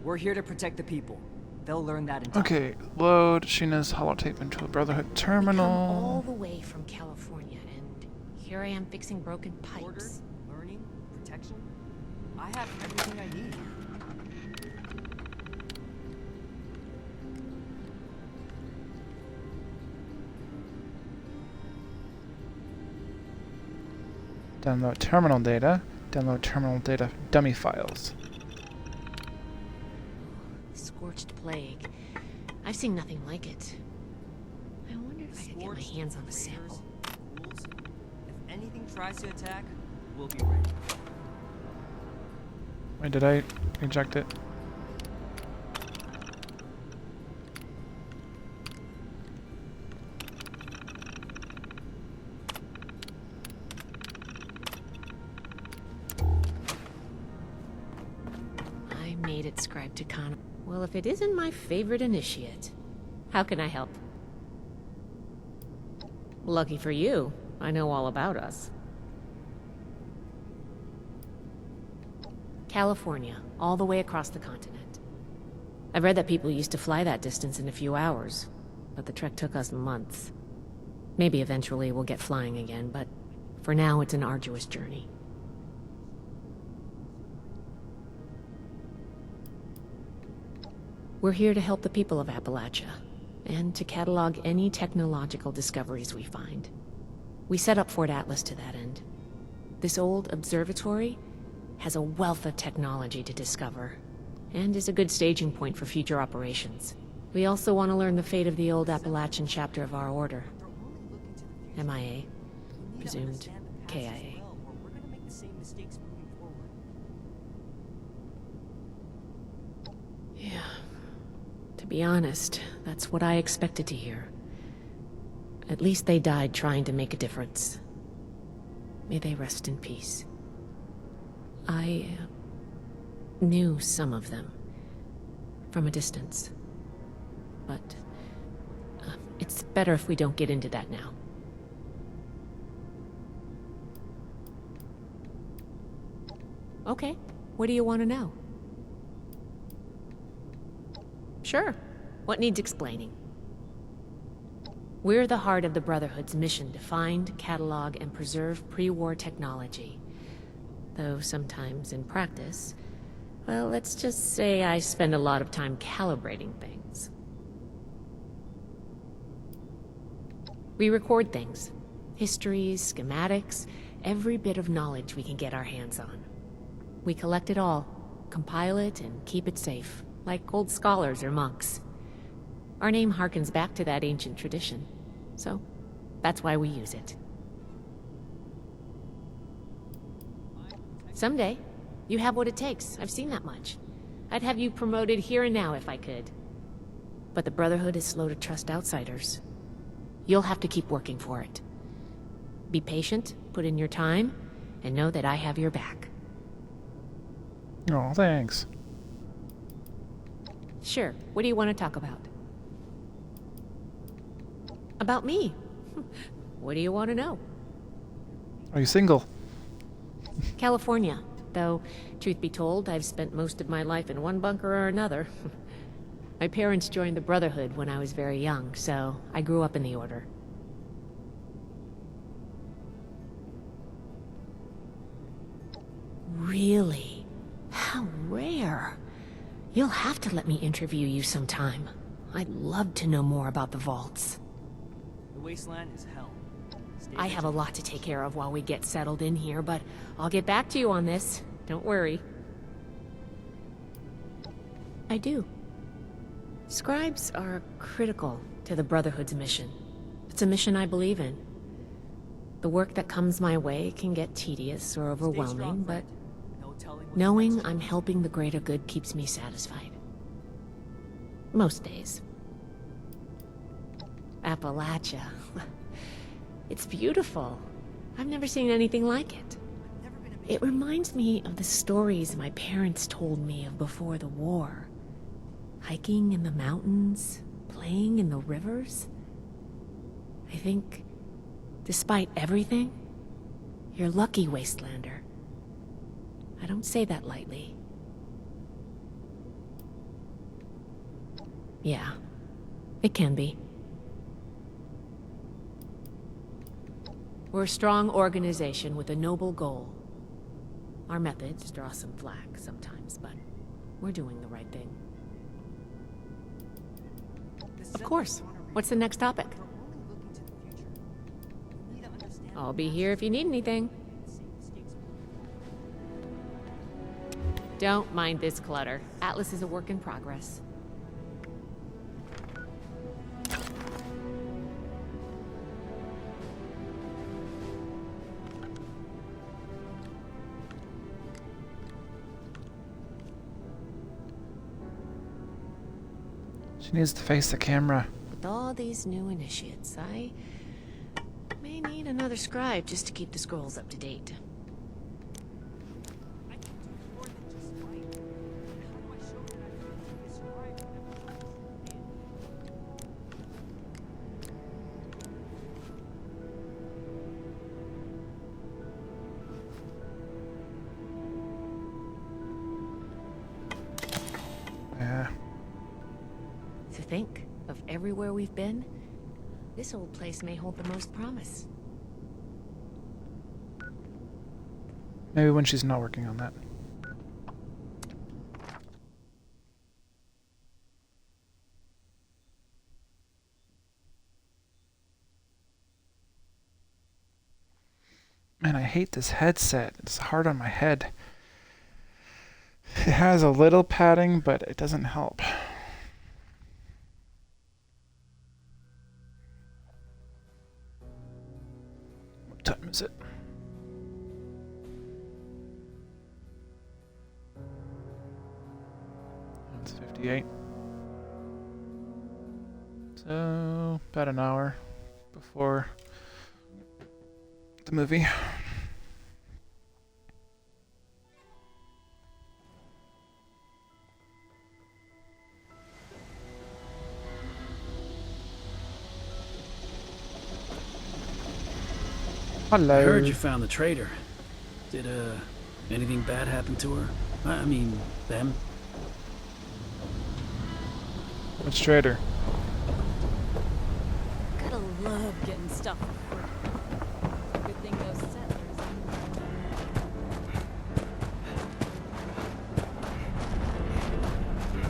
We're here to protect the people. They'll learn that in time. Okay, load Sheena's holotape into a Brotherhood terminal. We come all the way from California, and here I am fixing broken pipes. Order, learning, protection. I have everything I need. Download terminal data. Download terminal data dummy files. Scorched plague. I've seen nothing like it. I wonder if I could get my hands on a sample. If anything tries to attack, we'll be ready. Wait, did I eject it? scribe to Khan. Well, if it isn't my favorite initiate, how can I help? Lucky for you, I know all about us. California, all the way across the continent. I've read that people used to fly that distance in a few hours, but the trek took us months. Maybe eventually we'll get flying again, but for now it's an arduous journey. We're here to help the people of Appalachia, and to catalog any technological discoveries we find. We set up Fort Atlas to that end. This old observatory has a wealth of technology to discover, and is a good staging point for future operations. We also want to learn the fate of the old Appalachian chapter of our order. MIA, presumed KIA. Yeah. To be honest, that's what I expected to hear. At least they died trying to make a difference. May they rest in peace. I knew some of them from a distance, but it's better if we don't get into that now. Okay, what do you want to know? Sure. What needs explaining? We're the heart of the Brotherhood's mission to find, catalog, and preserve pre-war technology. Though sometimes in practice, well, let's just say I spend a lot of time calibrating things. We record things. Histories, schematics, every bit of knowledge we can get our hands on. We collect it all, compile it, and keep it safe, like old scholars or monks. Our name harkens back to that ancient tradition, so that's why we use it. Someday, you have what it takes. I've seen that much. I'd have you promoted here and now if I could. But the Brotherhood is slow to trust outsiders. You'll have to keep working for it. Be patient, put in your time, and know that I have your back. Oh, thanks. Sure. What do you want to talk about? About me. What do you want to know? Are you single? California. Though, truth be told, I've spent most of my life in one bunker or another. My parents joined the Brotherhood when I was very young, so I grew up in the Order. Really? How rare. You'll have to let me interview you sometime. I'd love to know more about the vaults. The wasteland is hell. I have a lot to take care of while we get settled in here, but I'll get back to you on this. Don't worry. I do. Scribes are critical to the Brotherhood's mission. It's a mission I believe in. The work that comes my way can get tedious or overwhelming, but knowing I'm helping the greater good keeps me satisfied. Most days. Appalachia. It's beautiful. I've never seen anything like it. It reminds me of the stories my parents told me of before the war. Hiking in the mountains, playing in the rivers. I think, despite everything, you're lucky, Wastelander. I don't say that lightly. Yeah, it can be. We're a strong organization with a noble goal. Our methods draw some flack sometimes, but we're doing the right thing. Of course. What's the next topic? I'll be here if you need anything. Don't mind this clutter. Atlas is a work in progress. She needs to face the camera. With all these new initiates, I may need another scribe just to keep the scrolls up to date. To think of everywhere we've been, this old place may hold the most promise. Maybe when she's not working on that. Man, I hate this headset. It's hard on my head. It has a little padding, but it doesn't help. What time is it? It's 58. So, about an hour before the movie. Hello. I heard you found the traitor. Did, anything bad happen to her? I mean, them? Which traitor? Gotta love getting stuff for free. Good thing those settlers.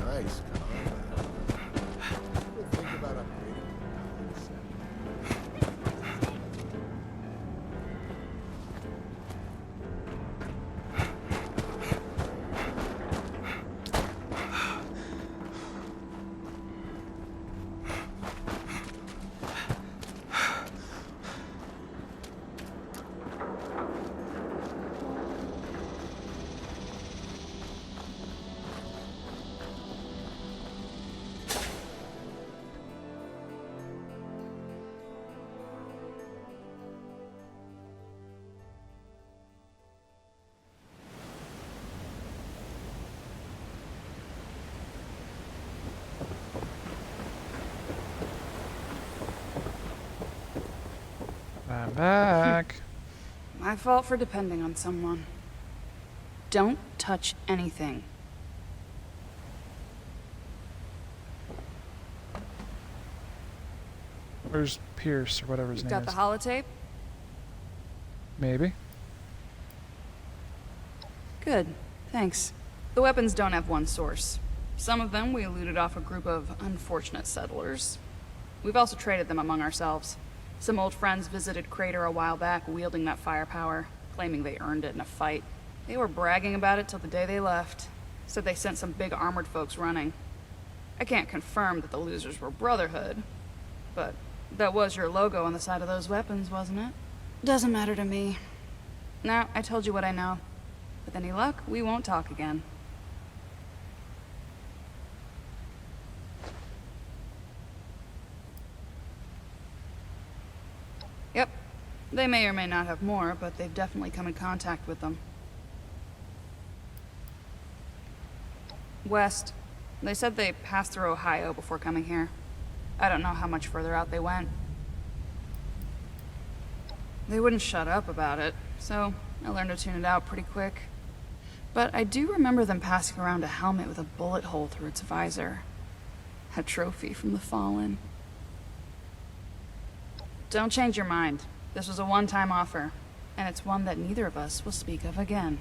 Nice, think about upgrading. I'm back. My fault for depending on someone. Don't touch anything. Where's Pierce or whatever his You've name got is? the holotape? Maybe. Good, thanks. The weapons don't have one source. Some of them we looted off a group of unfortunate settlers. We've also traded them among ourselves. Some old friends visited Crater a while back wielding that firepower, claiming they earned it in a fight. They were bragging about it till the day they left. Said they sent some big armored folks running. I can't confirm that the losers were Brotherhood, but that was your logo on the side of those weapons, wasn't it? Doesn't matter to me. Now, I told you what I know. With any luck, we won't talk again. Yep. They may or may not have more, but they've definitely come in contact with them. West. They said they passed through Ohio before coming here. I don't know how much further out they went. They wouldn't shut up about it, so I learned to tune it out pretty quick. But I do remember them passing around a helmet with a bullet hole through its visor. A trophy from the Fallen. Don't change your mind. This was a one-time offer, and it's one that neither of us will speak of again.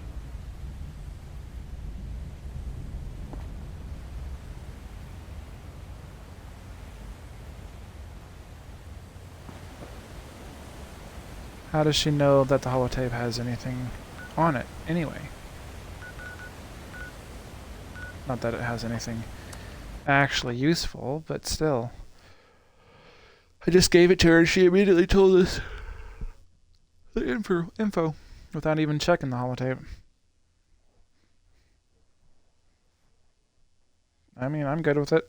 How does she know that the holotape has anything on it anyway? Not that it has anything actually useful, but still. I just gave it to her and she immediately told us the info without even checking the holotape. I mean, I'm good with it.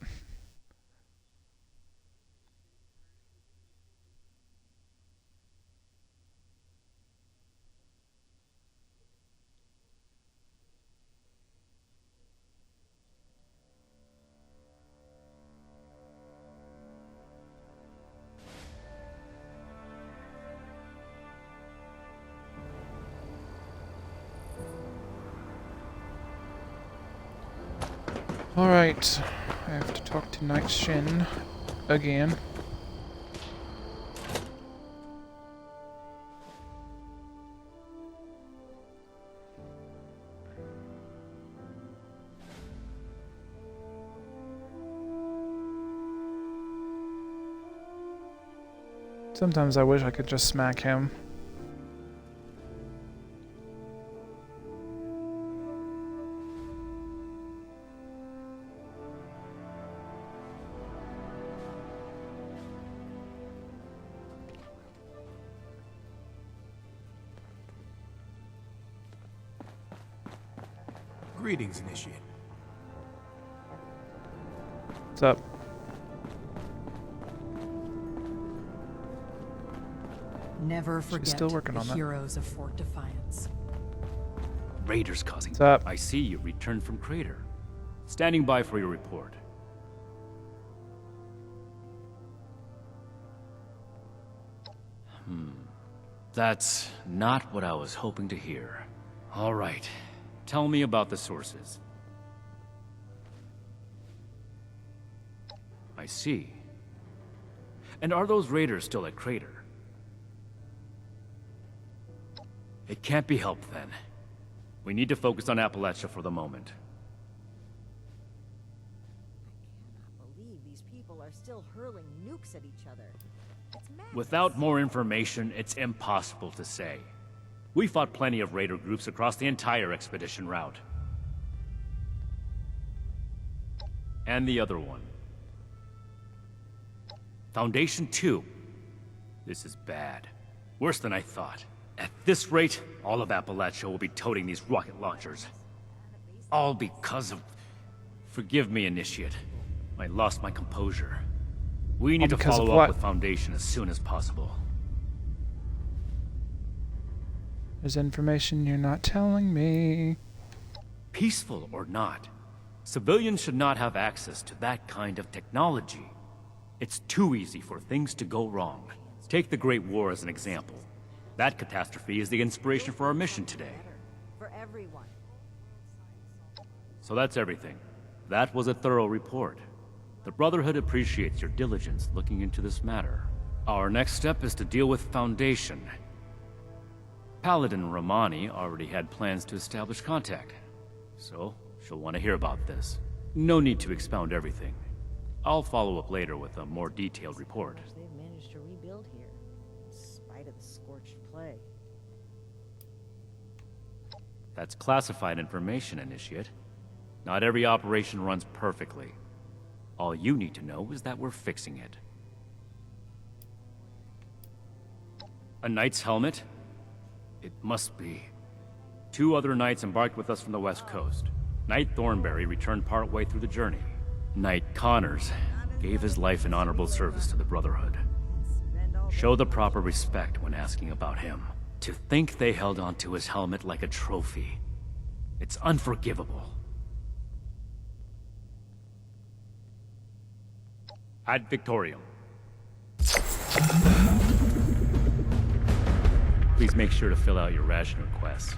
Alright, have to talk to Night Shin again. Sometimes I wish I could just smack him. Greetings, Initiate. What's up? Never forget still working the on that. heroes of Fort Defiance. Raiders causing. What's up? I see you returned from Crater. Standing by for your report. That's not what I was hoping to hear. All right. Tell me about the sources. I see. And are those raiders still at Crater? It can't be helped then. We need to focus on Appalachia for the moment. I believe these people are still hurling nukes at each other. It's madness. Without more information, it's impossible to say. We fought plenty of raider groups across the entire expedition route. And the other one. Foundation 2. This is bad. Worse than I thought. At this rate, all of Appalachia will be toting these rocket launchers. All because of... Forgive me, Initiate. I lost my composure. We need to because of follow what? up with Foundation as soon as possible. There's information you're not telling me. Peaceful or not, civilians should not have access to that kind of technology. It's too easy for things to go wrong. Take the Great War as an example. That catastrophe is the inspiration for our mission today. For everyone. So that's everything. That was a thorough report. The Brotherhood appreciates your diligence looking into this matter. Our next step is to deal with Foundation. Paladin Romani already had plans to establish contact, so she'll want to hear about this. No need to expound everything. I'll follow up later with a more detailed report. They've managed to rebuild here, in spite of the scorched plague. That's classified information, Initiate. Not every operation runs perfectly. All you need to know is that we're fixing it. A knight's helmet? It must be. 2 other knights embarked with us from the west coast. Knight Thornberry returned partway through the journey. Knight Connors gave his life in honorable service to the Brotherhood. Show the proper respect when asking about him. To think they held onto his helmet like a trophy. It's unforgivable. Ad Victorium. Please make sure to fill out your ration requests.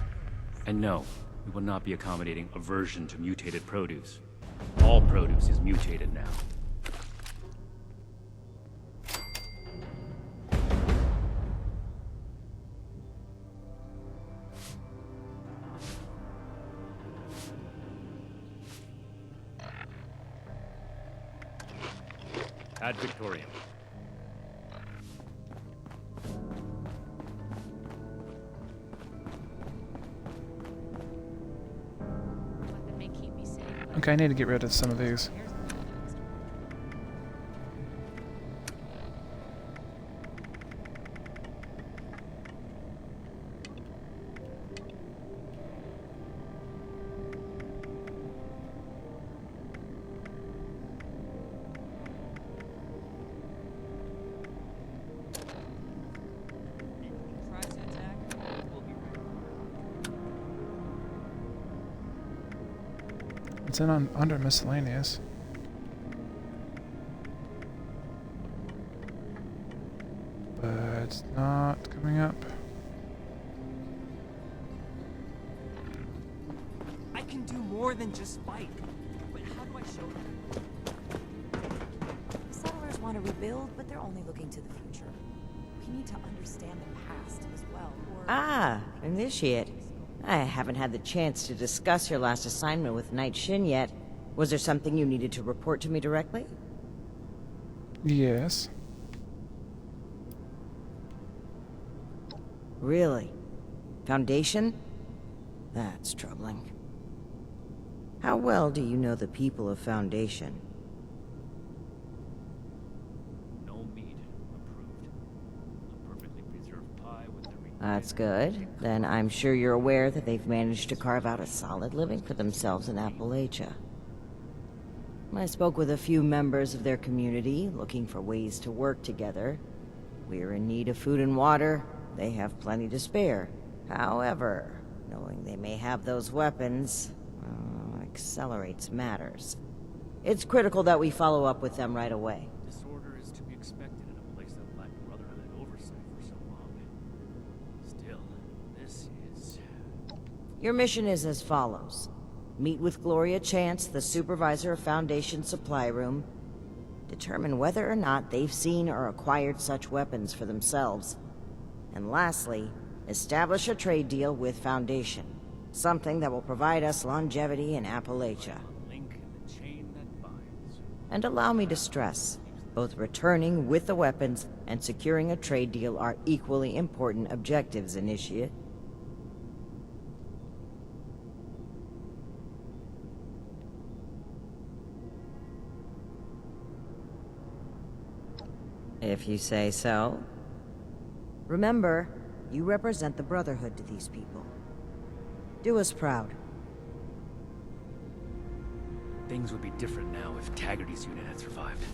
And no, we will not be accommodating aversion to mutated produce. All produce is mutated now. Ad Victorium. Okay, I need to get rid of some of these. It's in under miscellaneous. But it's not coming up. I can do more than just fight. But how do I show them? want to rebuild, but they're only looking to the future. We need to understand the past as well, or... Ah, Initiate. I haven't had the chance to discuss your last assignment with Knight Shin yet. Was there something you needed to report to me directly? Yes. Really? Foundation? That's troubling. How well do you know the people of Foundation? No meat approved. A perfectly preserved pie with the That's good. Then I'm sure you're aware that they've managed to carve out a solid living for themselves in Appalachia. I spoke with a few members of their community, looking for ways to work together. We're in need of food and water. They have plenty to spare. However, knowing they may have those weapons, accelerates matters. It's critical that we follow up with them right away. Disorder is to be expected in a place that lacked brotherhood and oversight for so long. Still, this is... Your mission is as follows. Meet with Gloria Chance, the supervisor of Foundation Supply Room. Determine whether or not they've seen or acquired such weapons for themselves. And lastly, establish a trade deal with Foundation. Something that will provide us longevity in Appalachia. Link in the chain that binds. And allow me to stress, both returning with the weapons and securing a trade deal are equally important objectives, Initiate. If you say so. Remember, you represent the Brotherhood to these people. Do us proud. Things would be different now if Taggarty's unit had survived.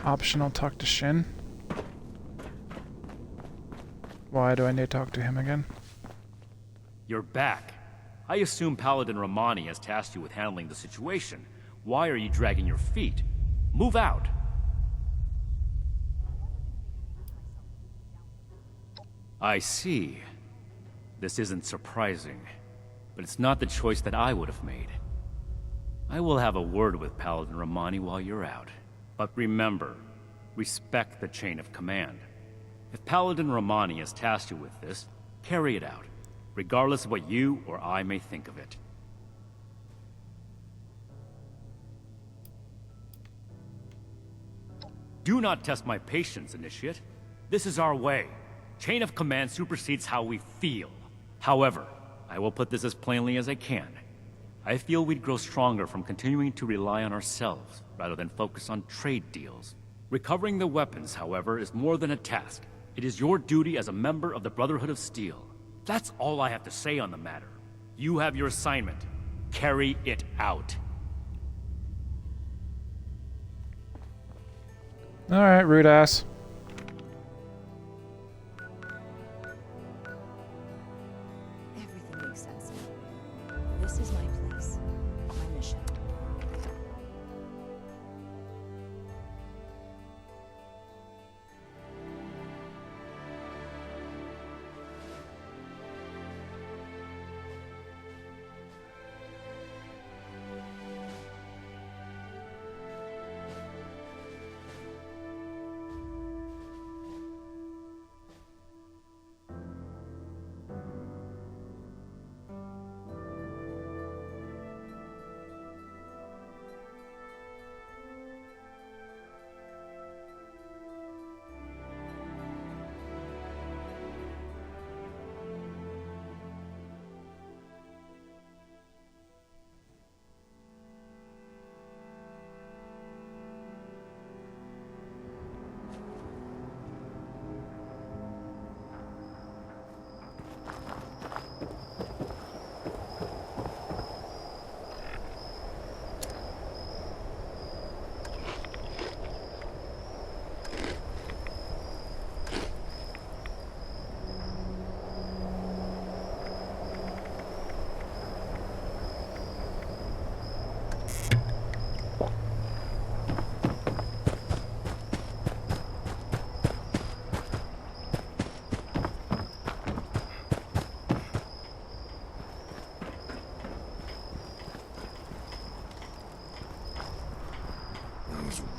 Optional talk to Shin. Why do I need to talk to him again? You're back. I assume Paladin Romani has tasked you with handling the situation. Why are you dragging your feet? Move out! I see. This isn't surprising, but it's not the choice that I would have made. I will have a word with Paladin Romani while you're out. But remember, respect the chain of command. If Paladin Romani has tasked you with this, carry it out, regardless of what you or I may think of it. Do not test my patience, Initiate. This is our way. Chain of command supersedes how we feel. However, I will put this as plainly as I can. I feel we'd grow stronger from continuing to rely on ourselves, rather than focus on trade deals. Recovering the weapons, however, is more than a task. It is your duty as a member of the Brotherhood of Steel. That's all I have to say on the matter. You have your assignment. Carry it out. Alright, rude ass. Everything makes sense now. This is my place. My mission.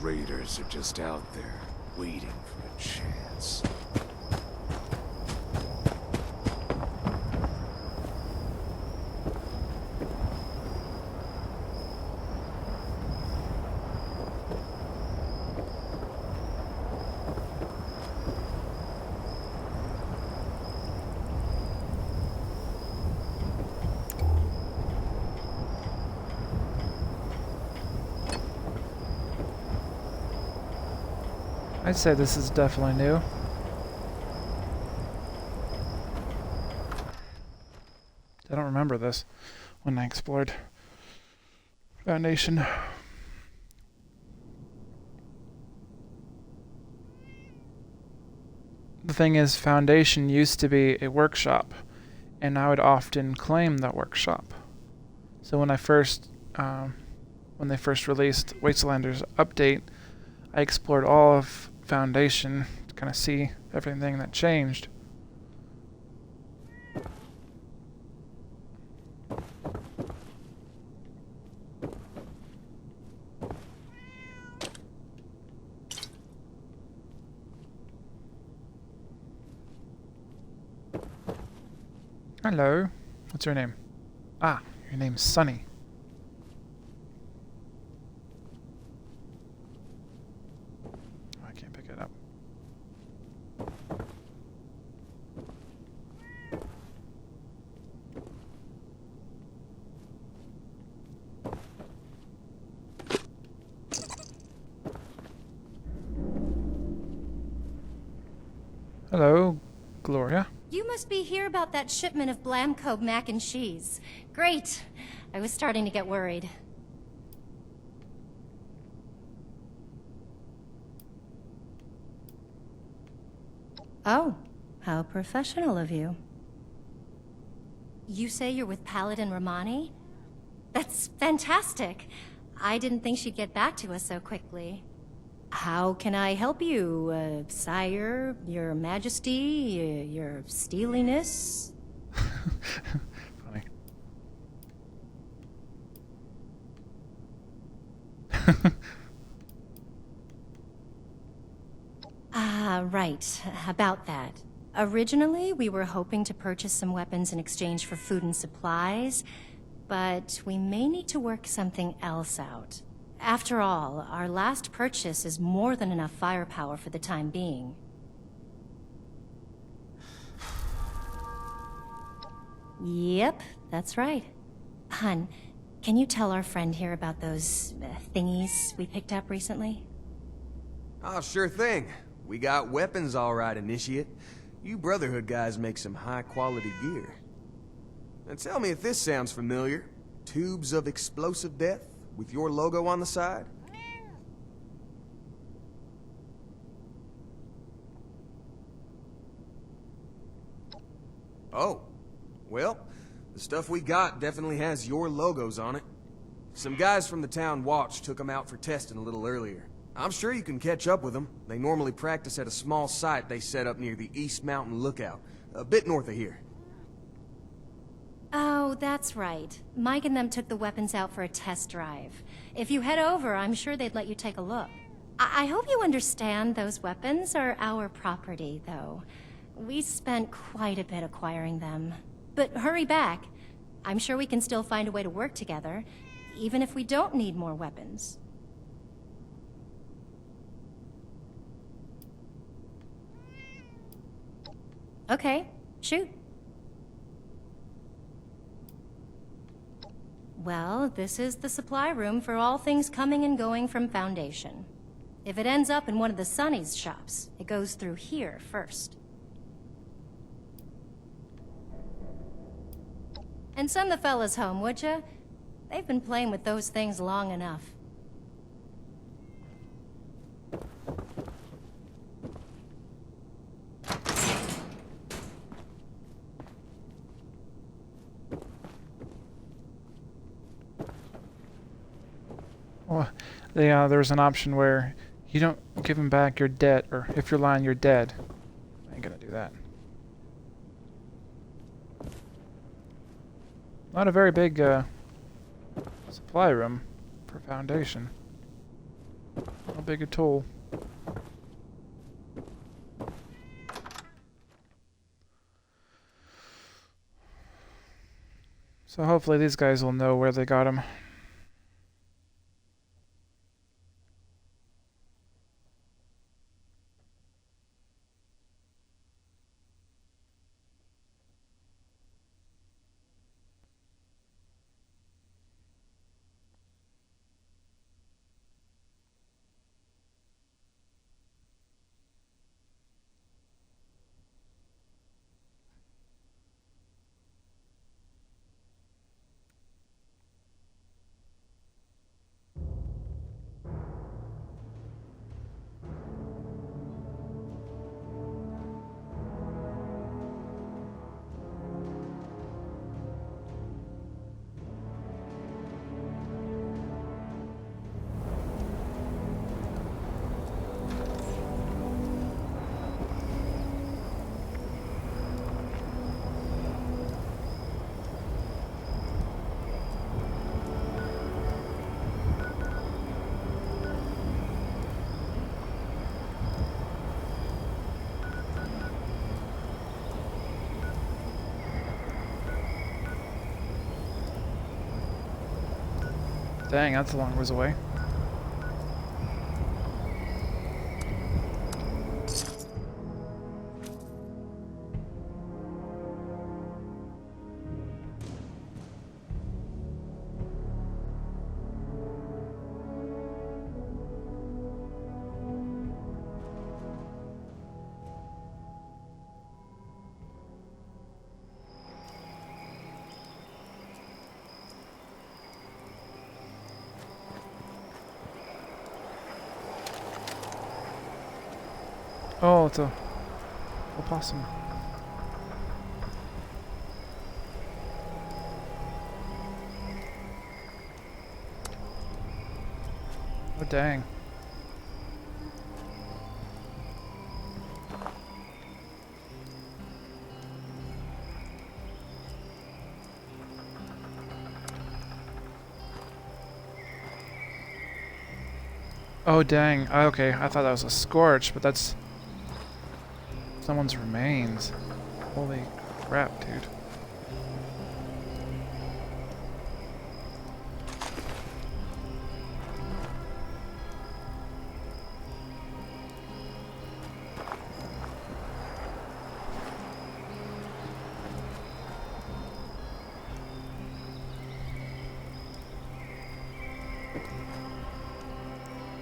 raiders are just out there, waiting for a chance. I'd say this is definitely new. I don't remember this when I explored Foundation. The thing is, Foundation used to be a workshop, and I would often claim that workshop. So when they first released Wastelanders Update, I explored all of Foundation to kind of see everything that changed. Hello. What's your name? Ah, your name's Sunny. Oh, I can't pick it up. Hello, Gloria. You must be here about that shipment of Blamco mac and cheese. Great. I was starting to get worried. Oh, how professional of you. You say you're with Paladin Romani? That's fantastic. I didn't think she'd get back to us so quickly. How can I help you, sire, your majesty, your steeliness? Funny. Right. About that. Originally, we were hoping to purchase some weapons in exchange for food and supplies, but we may need to work something else out. After all, our last purchase is more than enough firepower for the time being. Yep, that's right. Hun, can you tell our friend here about those thingies we picked up recently? Oh, sure thing. We got weapons all right, Initiate. You Brotherhood guys make some high-quality gear. And tell me if this sounds familiar. Tubes of explosive death, with your logo on the side? Oh. Well, the stuff we got definitely has your logos on it. Some guys from the town watch took them out for testing a little earlier. I'm sure you can catch up with them. They normally practice at a small site they set up near the East Mountain Lookout, a bit north of here. Oh, that's right. Mike and them took the weapons out for a test drive. If you head over, I'm sure they'd let you take a look. I hope you understand those weapons are our property, though. We spent quite a bit acquiring them. But hurry back. I'm sure we can still find a way to work together, even if we don't need more weapons. Okay, shoot. Well, this is the supply room for all things coming and going from Foundation. If it ends up in one of the Sonny's shops, it goes through here first. And send the fellas home, would ya? They've been playing with those things long enough. Well, there's an option where you don't give him back your debt, or if you're lying, you're dead. I ain't gonna do that. Not a very big supply room for Foundation. A big a toll. So hopefully these guys will know where they got him. Dang, that's a long ways away. Oh, it's a opossum. Oh, dang. Oh, dang. Okay, I thought that was a scorch, but that's someone's remains. Holy crap, dude.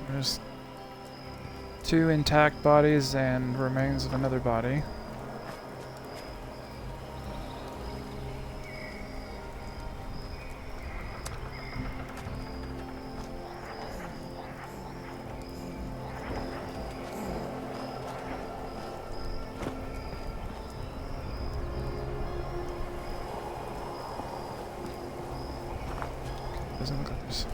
There's 2 intact bodies and remains of another body. Doesn't look like there's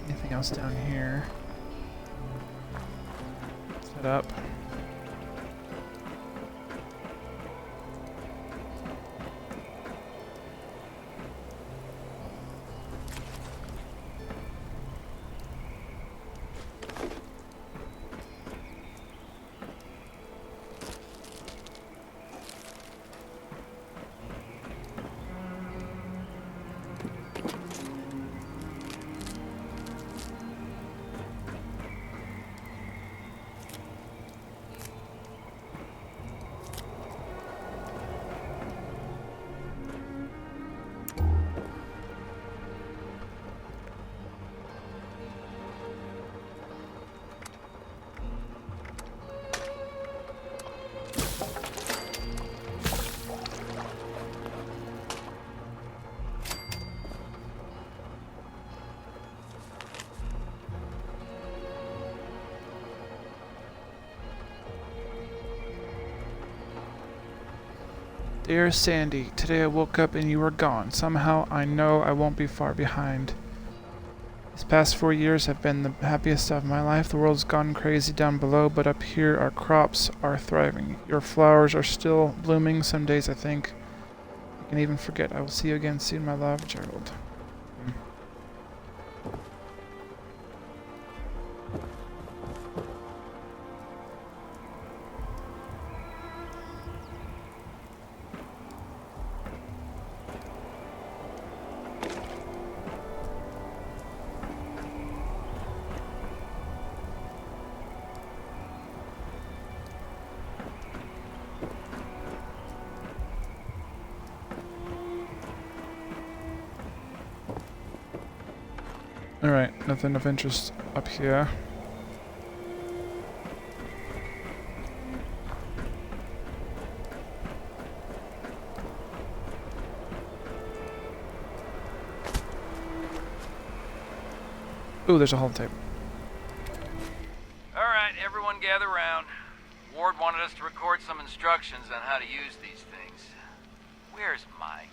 anything else down here. Set up. Dear Sandy, today I woke up and you were gone. Somehow I know I won't be far behind. These past 4 years have been the happiest of my life. The world's gone crazy down below, but up here our crops are thriving. Your flowers are still blooming. Some days I think I can even forget. I will see you again soon, my love, Gerald. Alright, nothing of interest up here. Ooh, there's a holotape. Alright, everyone gather round. Ward wanted us to record some instructions on how to use these things. Where's Mike?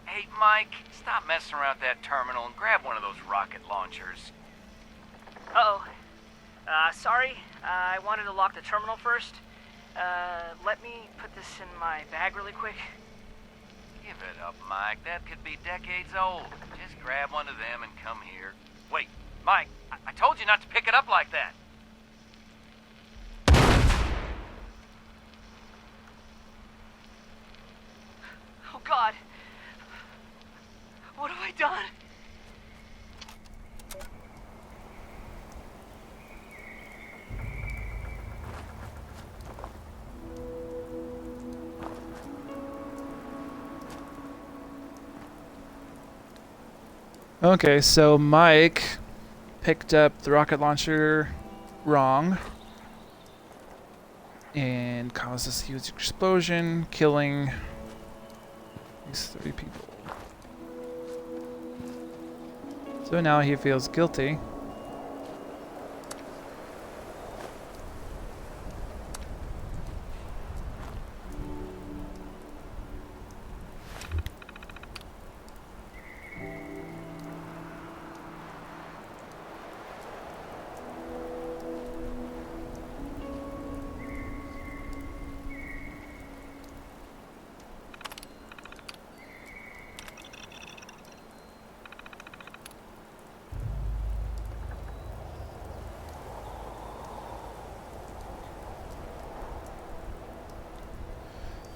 Hey, Mike, stop messing around with that terminal and grab one of those rocket launchers. Uh-oh. Sorry. I wanted to lock the terminal first. Let me put this in my bag really quick. Give it up, Mike. That could be decades old. Just grab one of them and come here. Wait, Mike, I told you not to pick it up like that. Oh, God. What have I done? Okay, so Mike picked up the rocket launcher wrong and caused this huge explosion, killing these 3 people. So now he feels guilty.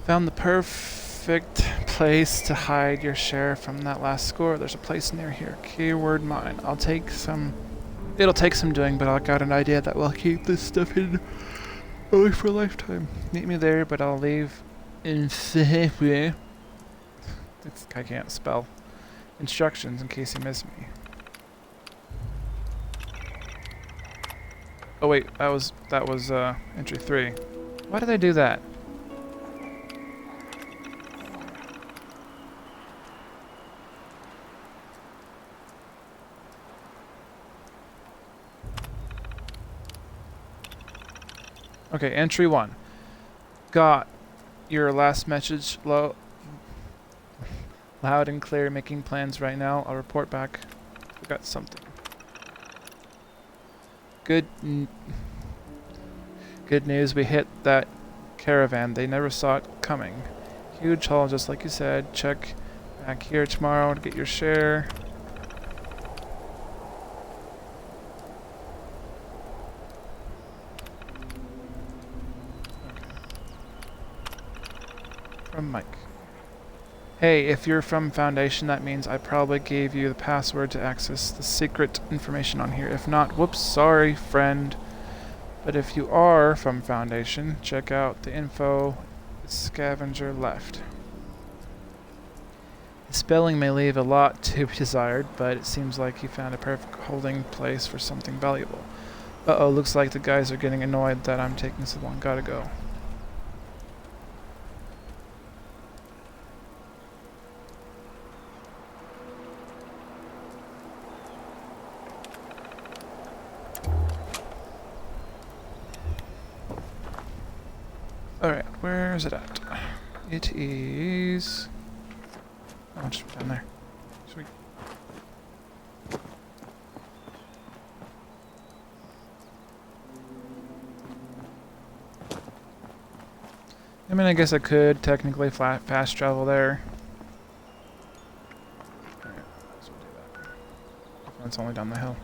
Found the perfect place to hide your share from that last score. There's a place near here. Keyword mine. It'll take some doing, but I got an idea that will keep this stuff hidden only for a lifetime. Meet me there, but I'll leave in I can't spell. Instructions in case you miss me. Oh wait, that was entry 3. Why did I do that? Okay, entry 1. Got your last message loud and clear, making plans right now. I'll report back. Forgot something. Good news, we hit that caravan. They never saw it coming. Huge haul, just like you said. Check back here tomorrow to get your share. From Mike. Hey, if you're from Foundation, that means I probably gave you the password to access the secret information on here. If not, whoops, sorry, friend. But if you are from Foundation, check out the info. Scavenger left. The spelling may leave a lot to be desired, but it seems like he found a perfect holding place for something valuable. Uh-oh, looks like the guys are getting annoyed that I'm taking so long. Gotta go. Alright, where is it at? It is... oh, just down there. Sweet. I mean, I guess I could technically fast travel there. Alright, so we'll do that. It's only down the hill.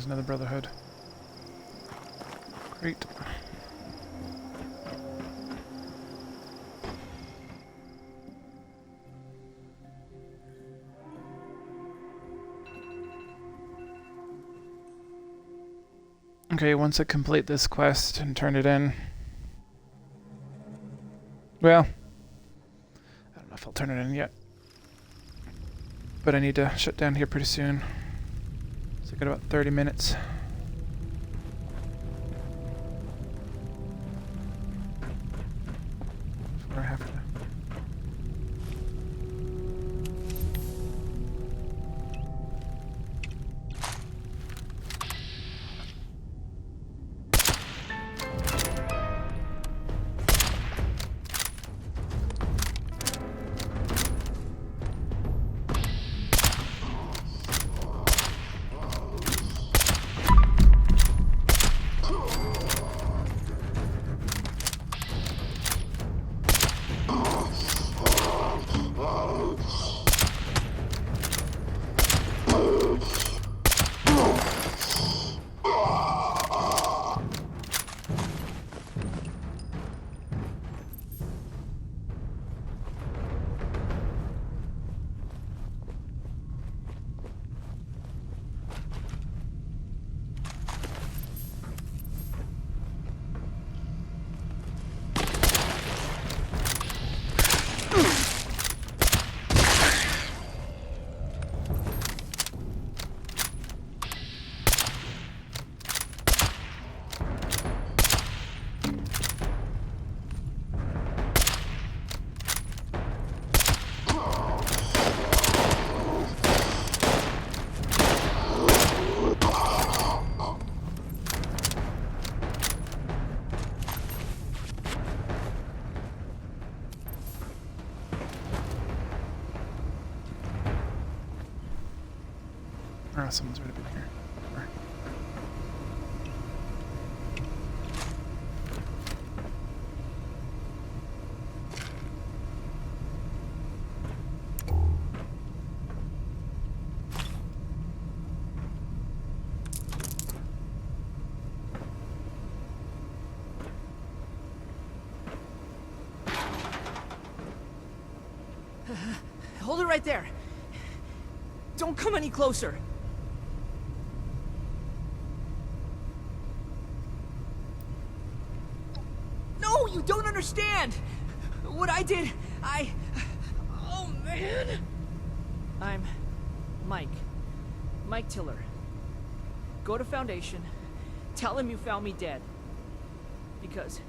there's another Brotherhood. Great. Okay, once I complete this quest and turn it in... Well, I don't know if I'll turn it in yet. But I need to shut down here pretty soon. So I got about 30 minutes. Before I have to... Oh, someone's already been here. Where? Hold it right there. Don't come any closer. No, you don't understand. What I did, oh man. I'm Mike. Mike Tiller. Go to Foundation. Tell him you found me dead. Because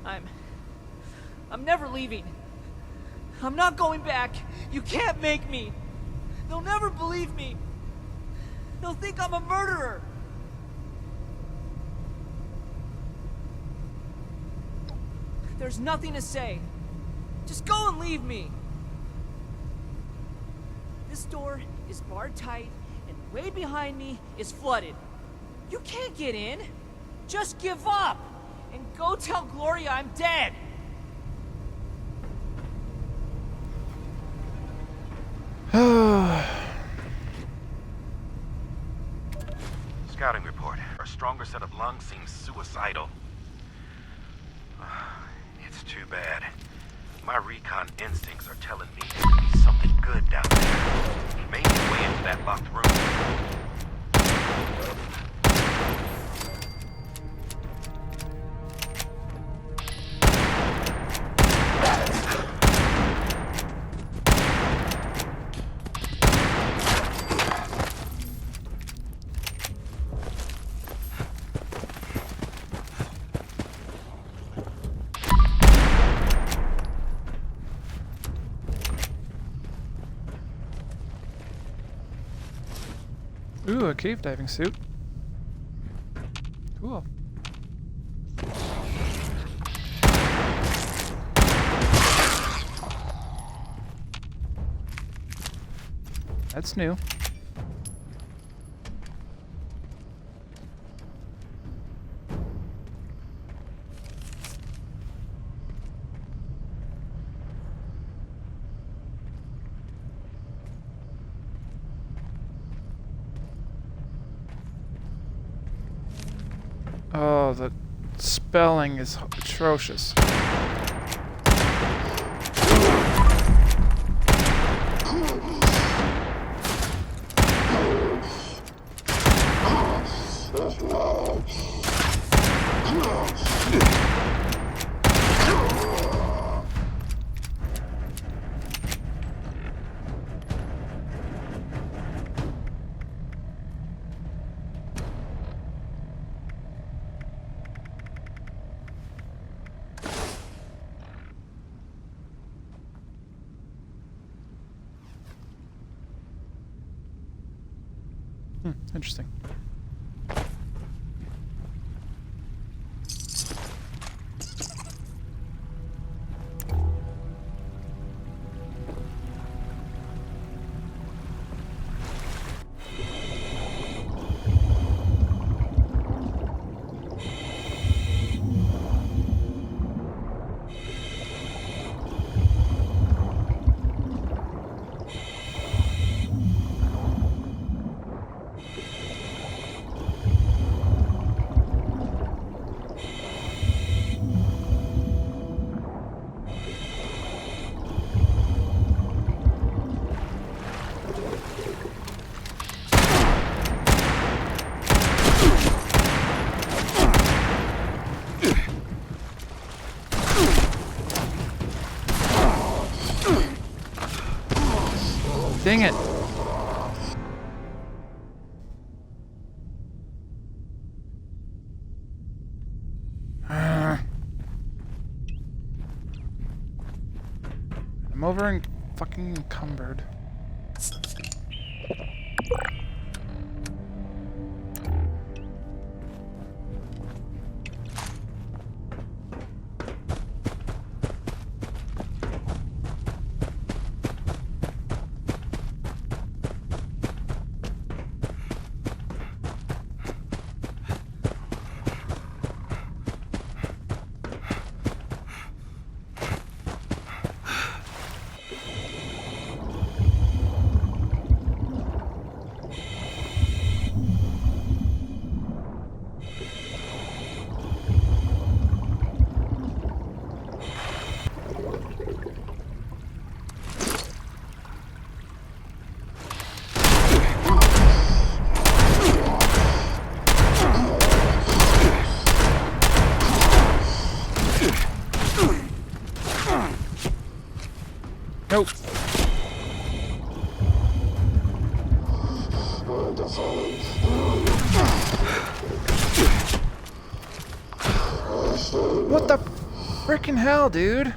I'm never leaving. I'm not going back. You can't make me. They'll never believe me. They'll think I'm a murderer. There's nothing to say. Just go and leave me. This door is barred tight, and way behind me is flooded. You can't get in. Just give up, and go tell Gloria I'm dead. Scouting report. Our stronger set of lungs seems suicidal. It's too bad. My recon instincts are telling me there's something good down there. Maybe a way into that locked room. Ooh, a cave diving suit. Cool. That's new. Oh, the spelling is atrocious. Interesting. Dang it. I'm over and fucking encumbered. Nope. What the frickin' hell, dude?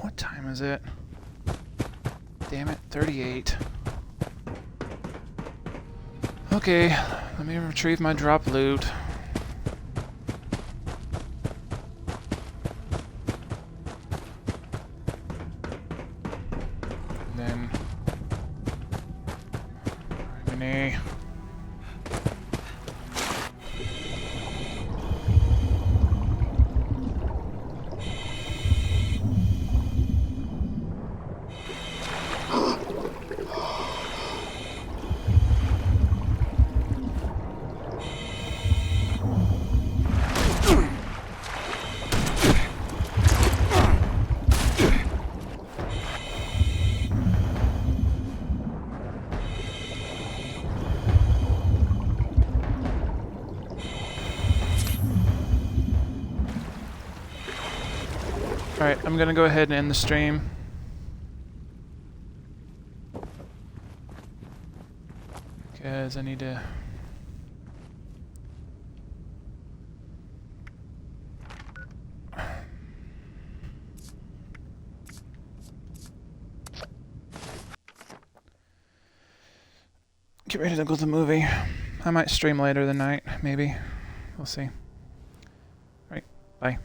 What time is it? Damn it, 38. Okay, let me retrieve my drop loot. Alright, I'm gonna go ahead and end the stream. Because I need to... get ready to go to the movie. I might stream later tonight, maybe. We'll see. Alright, bye.